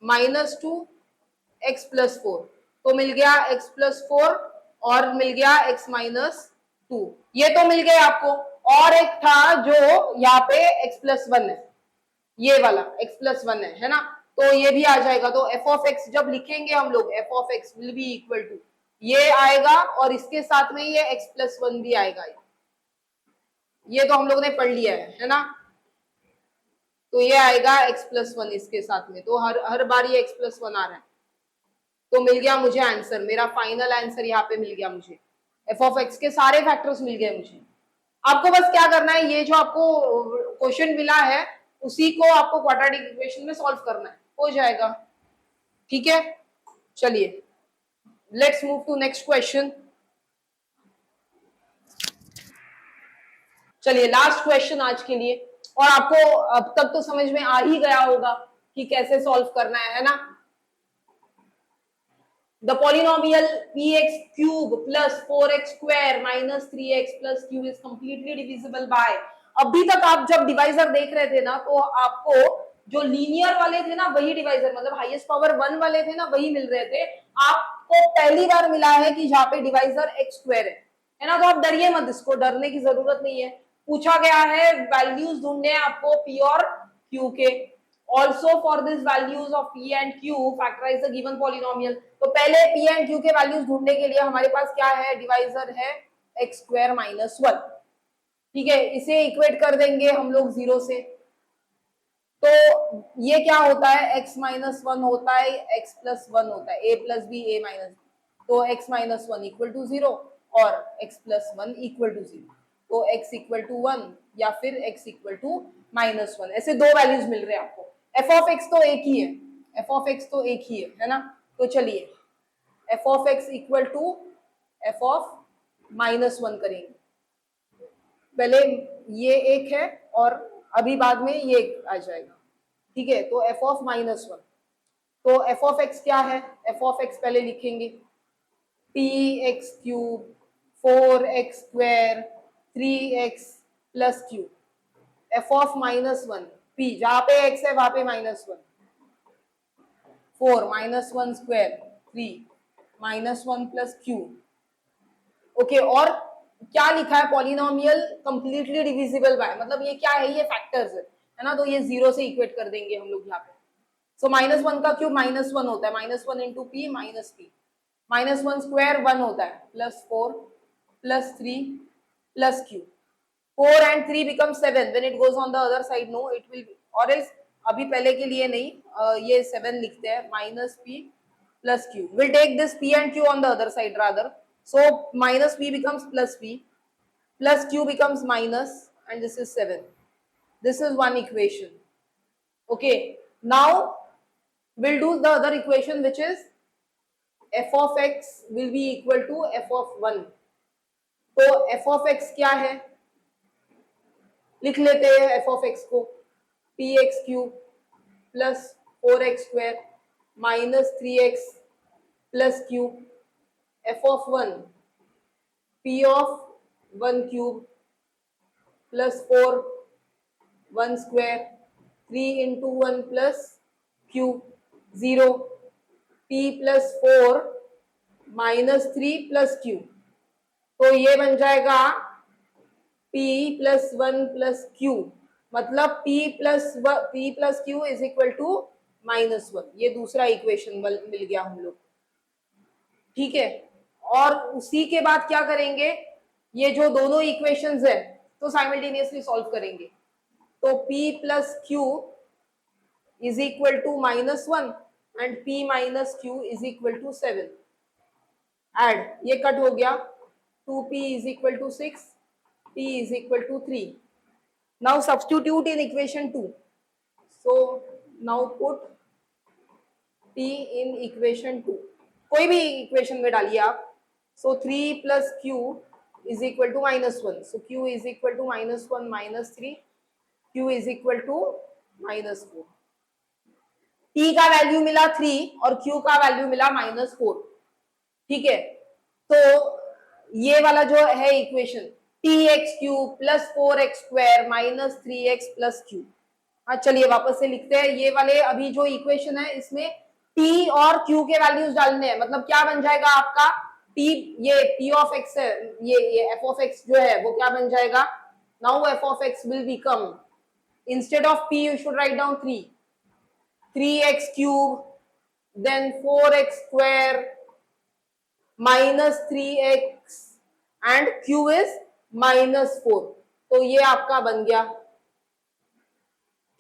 -2 x plus 4। तो मिल गया x प्लस 4 और मिल गया x -2। ये तो मिल गया आपको। और एक था जो यहाँ पे x प्लस 1 है, ये वाला x प्लस 1 है ना, तो ये भी आ जाएगा। तो f ऑफ x जब लिखेंगे हम लोग, f of x will be equal to ये आएगा, और इसके साथ में ये x प्लस 1 भी आएगा। ये तो हम लोग ने पढ़ लिया है ना, तो ये आएगा x प्लस 1 इसके साथ में। तो हर बार ये x प्लस 1 आ रहा है। तो मिल गया मुझे आंसर, मेरा फाइनल आंसर यहाँ पे मिल गया मुझे, f ऑफ x के सारे फैक्टर्स मिल गए मुझे। आपको बस क्या करना है, ये जो आपको क्वेश्चन मिला है उसी को आपको क्वाड्रेटिक इक्वेशन में सॉल्व करना है, हो जाएगा। ठीक है, चलिए let's move to next question. चलिए लास्ट क्वेश्चन आज के लिए, और आपको अब तक तो समझ में आ ही गया होगा कि कैसे सॉल्व करना है ना। The polynomial px cube plus 4x square minus 3x plus q is completely divisible by। अभी तक आप जब डिवाइजर देख रहे थे ना, तो आपको जो लीनियर वाले थे ना वही डिवाइजर, मतलब हाईएस्ट पावर 1 वाले थे ना वही मिल रहे थे। आपको पहली बार मिला है कि जहाँ पे डिवाइजर x स्क्वायर है ना, तो आप डरिए मत, इसको डरने की जरूरत नहीं है। पूछा गया है वैल्यूज ढूंढने आपको p और q के। Also for this values of p and q factorize the given polynomial। तो पहले p and q के वैल्यूज ढूंढने के लिए हमारे पास क्या है, डिवाइजर है x स्क्वायर -1। ठीक है, इसे इक्वेट कर देंगे हम लोग 0 से। तो ये क्या होता है, x माइनस वन होता है, x प्लस वन होता है, a plus b a minus, तो x minus one equal to zero और x plus one equal to zero, तो x इक्वल टू वन या फिर x equal to minus one, ऐसे दो वैल्यूज मिल रहे हैं आपको। f ऑफ x तो एक ही है, f ऑफ x तो एक ही है ना। तो चलिए f of x equal to f of minus one करेंगे, पहले ये एक है और अभी बाद में ये एक आ जाएगा, ठीक है। तो f ऑफ माइनस वन, तो f ऑफ x क्या है, f ऑफ x पहले लिखेंगे P x cube 4x square 3x plus cube, f of minus one p, जहां पे x है वहां पे minus one, 4 minus one square 3 minus one plus cube. Okay, और क्या लिखा है, पॉलिनोमियल कंप्लीटली डिविजिबल बाय, मतलब ये क्या है, ये फैक्टर्स है ना, तो ये जीरो से इक्वेट कर देंगे हम लोग यहाँ पे। सो माइनस वन का क्यूब माइनस वन होता है, minus one into P minus P, minus one square one होता है, plus four plus three plus Q, 4 and 3 becomes 7 when it goes on the other side, no it will be, or else अभी पहले के लिए नहीं, ये 7 लिखते हैं, minus p plus q, we'll take this p and q on the other side rather, so minus p becomes plus p plus q becomes minus, and this is 7, this is one equation. Okay, now we'll do the other equation, which is f of x will be equal to f of 1, तो f of x क्या है, लिख लेते हैं f of x को, p x cube plus 4x square minus 3x plus cube, f of 1 p of 1 cube plus 4 1 square 3 into 1 plus cube 0, p plus 4 minus 3 plus cube, तो ये बन जाएगा p plus one plus q, मतलब p plus q is equal to minus one, ये दूसरा इक्वेशन मिल गया हम लोग, ठीक है। और उसी के बाद क्या करेंगे, ये जो दोनों इक्वेशंस है तो साइमल्टेनियसली सॉल्व करेंगे, तो p plus q is equal to minus one and p minus q is equal to 7, add ये कट हो गया, 2p is equal to 6, p is equal to 3. Now substitute in equation 2. So now put p in equation 2. कोई भी equation में डालिए आप. So 3 plus q is equal to minus 1. So q is equal to minus 1 minus 3. q is equal to minus 4. p का वैल्यू मिला 3 और q का वैल्यू मिला minus 4. ठीक है, तो ये वाला जो है equation T x cube plus 4x square minus 3x plus Q, हाँ चलिए वापस से लिखते हैं, ये वाले अभी जो इक्वेशन है इसमें p और q के वैल्यूज डालने हैं, मतलब क्या बन जाएगा आपका p, ये p ऑफ x है, ये f ऑफ x जो है वो क्या बन जाएगा, now f of x will become, instead of p you should write down 3x cube then 4x square minus 3x and q is minus 4, तो ये आपका बन गया,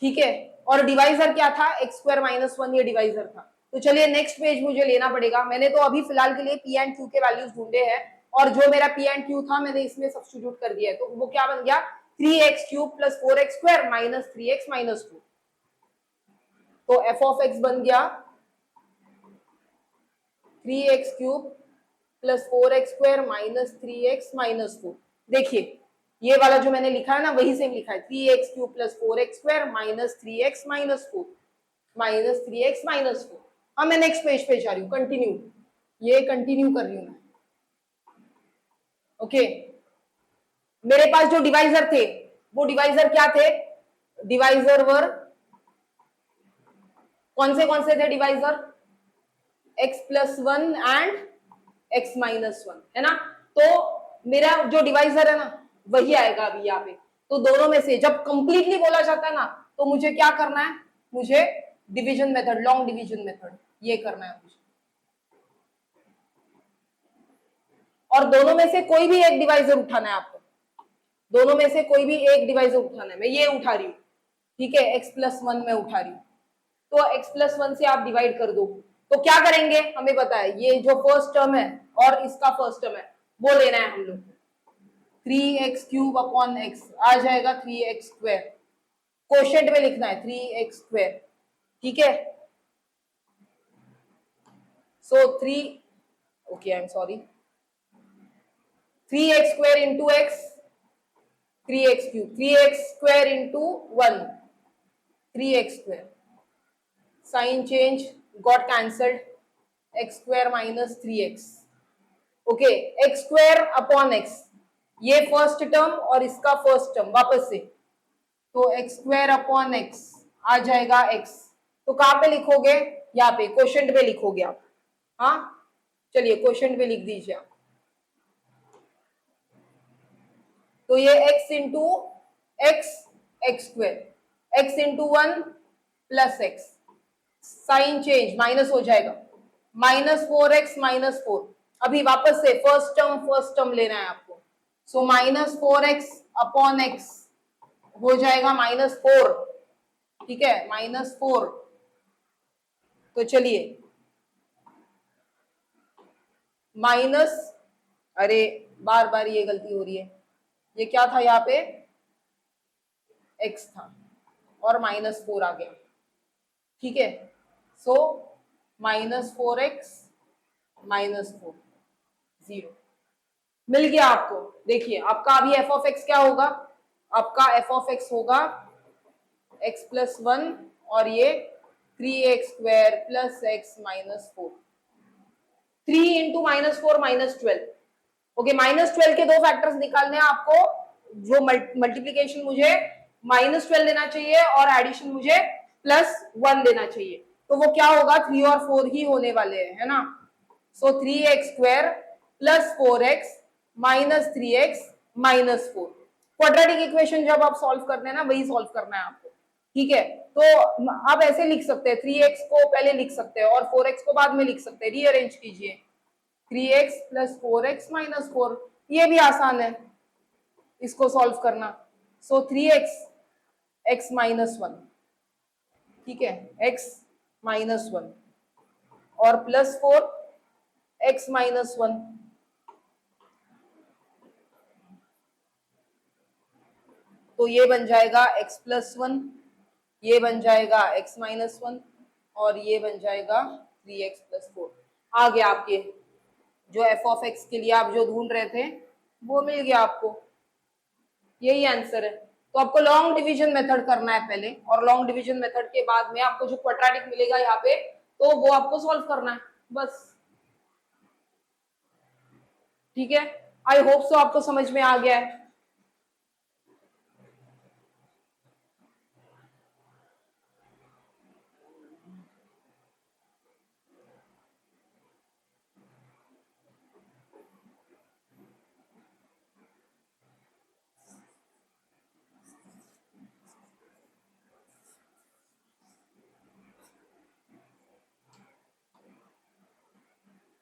ठीक है। और डिवाइजर क्या था, एक्स स्क्वायर माइनस वन, ये डिवाइजर था। तो चलिए नेक्स्ट पेज मुझे लेना पड़ेगा, मैंने तो अभी फिलहाल के लिए पी एंड क्यू के वैल्यूज ढूंढे हैं, और जो मेरा पी एंड क्यू था मैंने इसमें सब्स्टिट्यूट कर दिया है, तो वो क्या बन गया 3x cube plus 4x square minus 3x minus 2, तो f ऑफ x बन गया 3x cube plus 4x square minus 3x minus 4। देखिए ये वाला जो मैंने लिखा है ना वही सेम लिखा है, 3x cube plus 4x square minus 3x minus 4 minus 3x minus 4। अब मैं नेक्स्ट पेज पे जा रही हूँ, कंटिन्यू, ये कंटिन्यू कर रही हूँ मैं। ओके, मेरे पास जो डिवाइजर थे वो डिवाइजर क्या थे, डिवाइजर वर कौन से थे divisor, x plus one and x minus one, है ना। तो मेरा जो डिवाइजर है ना वही आएगा अभी यहाँ पे, तो दोनों में से जब कंप्लीटली बोला जाता है ना तो मुझे क्या करना है, मुझे division method, long division method ये करना है मुझे, और दोनों में से कोई भी एक डिवाइजर उठाना है आपको, दोनों में से कोई भी एक डिवाइजर उठाना है, मैं ये उठा रही हूँ, ठीक है, x प्लस 1 में उठा रही हूँ, तो x प्लस 1 से आप डिवाइड कर दो। तो क्या करेंगे, हमें पता है ये जो फर्स्ट टर्म है और इसका फर्स्ट टर्म है वो लेना है हम लोग। 3x³ अपॉन x आ जाएगा 3x², कोशेंट में लिखना है 3x², ठीक है। So 3, okay I am sorry, 3x² into x 3x³ 3x² into 1 3x², sign change got cancelled, x² minus 3x, okay, x² upon x, ये फर्स्ट टर्म और इसका फर्स्ट टर्म वापस से, तो x² अपॉन x आ जाएगा x, तो कहां पे लिखोगे, यहाँ पे क्वोशेंट पे लिखोगे आप। हाँ चलिए क्वोशेंट पे लिख दीजिए आप, तो ये x into x x², x into 1 plus x, sign change minus हो जाएगा, -4x -4, अभी वापस से फर्स्ट टर्म लेना है आपको, सो -4x अपॉन x हो जाएगा -4, ठीक है, -4, तो चलिए माइनस, अरे बार बार ये गलती हो रही है, ये क्या था यहाँ पे x था और -4 आ गया, ठीक है, सो -4x -4 0 मिल गया आपको। देखिए आपका अभी f ऑफ x क्या होगा, आपका f ऑफ x होगा x प्लस 1 और ये 3x² plus x -4, 3 into -4 -12, okay, -12 के दो फैक्टर्स निकालने हैं आपको, जो मल्टीप्लीकेशन मुझे -12 देना चाहिए और एडिशन मुझे +1 देना चाहिए, तो वो क्या होगा 3 और 4 ही होने वाले हैं, है ना। सो 3x² plus 4x minus 3x -4, quadratic equation जब आप सॉल्व करते हैं ना वही सॉल्व करना है आपको, ठीक है। तो आप ऐसे लिख सकते हैं, 3x को पहले लिख सकते हैं और 4x को बाद में लिख सकते हैं, रीअरेंज कीजिए, 3x प्लस 4x -4, ये भी आसान है इसको सॉल्व करना, सो 3x x -1, ठीक है, x -1 और प्लस 4 x -1, तो ये बन जाएगा x प्लस 1, ये बन जाएगा x -1 और ये बन जाएगा 3x प्लस 4, आ गया आपके जो f ऑफ x के लिए आप जो ढूंढ रहे थे वो मिल गया आपको, यही आंसर है। तो आपको लॉन्ग डिवीजन मेथड करना है पहले, और लॉन्ग डिवीजन मेथड के बाद में आपको जो क्वाड्रेटिक मिलेगा यहाँ पे तो वो आपको सॉल्व करना है बस, ठीक है। आई होप सो आपको समझ में आ गया है।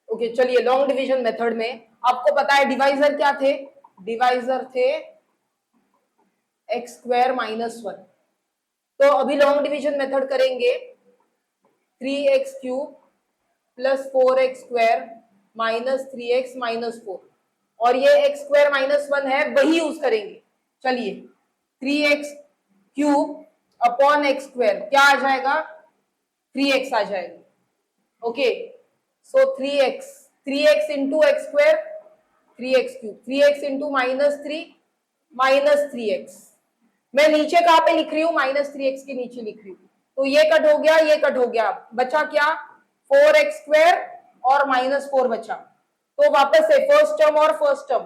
ओके चलिए, लॉन्ग डिवीजन मेथड में आपको पता है डिवाइजर क्या थे, डिवाइजर थे x² -1, तो अभी लॉन्ग डिवीजन मेथड करेंगे 3x³ plus 4x² minus 3x -4, और ये x² -1 है वही यूज करेंगे। चलिए 3x³ अपॉन x² क्या आ जाएगा, 3x आ जाएगा, ओके, सो 3x into x² 3x³ 3x into -3 -3x, मैं नीचे कहां पे लिख रही हूँ, -3x के नीचे लिख रही हूँ, तो ये कट हो गया, ये कट हो गया, बचा क्या 4x² और -4 बचा, तो वापस से फर्स्ट टर्म और first term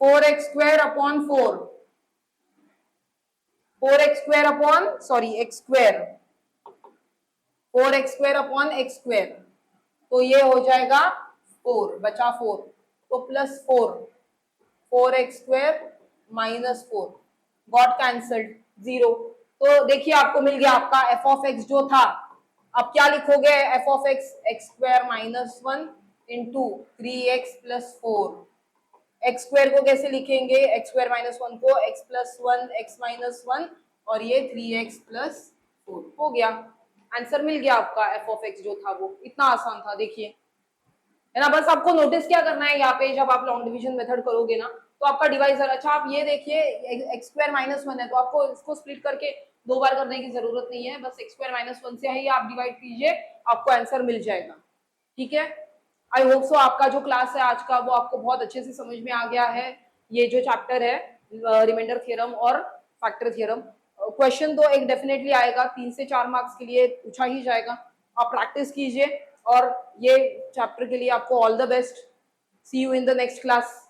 4x² upon 4x² upon sorry x², 4x² upon x², तो ये हो जाएगा 4, बचा 4, तो प्लस 4x² -4 गॉट कैंसल्ड 0, तो देखिए आपको मिल गया आपका f ऑफ x जो था, अब क्या लिखोगे f of x x² -1 into 3x plus 4, x² को कैसे लिखेंगे, x² -1 को x प्लस 1 x -1 और ये 3x प्लस 4 हो गया। आंसर मिल गया आपका f ऑफ x जो था वो, इतना आसान था देखिए, है ना। बस आपको नोटिस क्या करना है यहाँ पे, जब आप लॉन्ग डिवीजन मेथड करोगे ना तो आपका डिवाइजर, अच्छा आप ये देखिए एक्स स्क्वायर माइनस 1 है तो आपको इसको स्प्लिट करके 2 बार करने की जरूरत नहीं है, बस एक्स स्क्वायर माइनस 1 से ही आप डिवाइड कीजिए, आपको आंसर मिल जाएगा। ठीक है, आई होप सो आपका जो क्लास है आज का वो आपको बहुत अच्छे से समझ में आ गया है। ये जो चैप्टर है रिमाइंडर थ्योरम और फैक्टर थ्योरम, क्वेश्चन तो एक डेफिनेटली आएगा, 3 से 4 मार्क्स के लिए पूछा ही जाएगा। आप प्रैक्टिस कीजिए और ये चैप्टर के लिए आपको all the best. See you in the next class.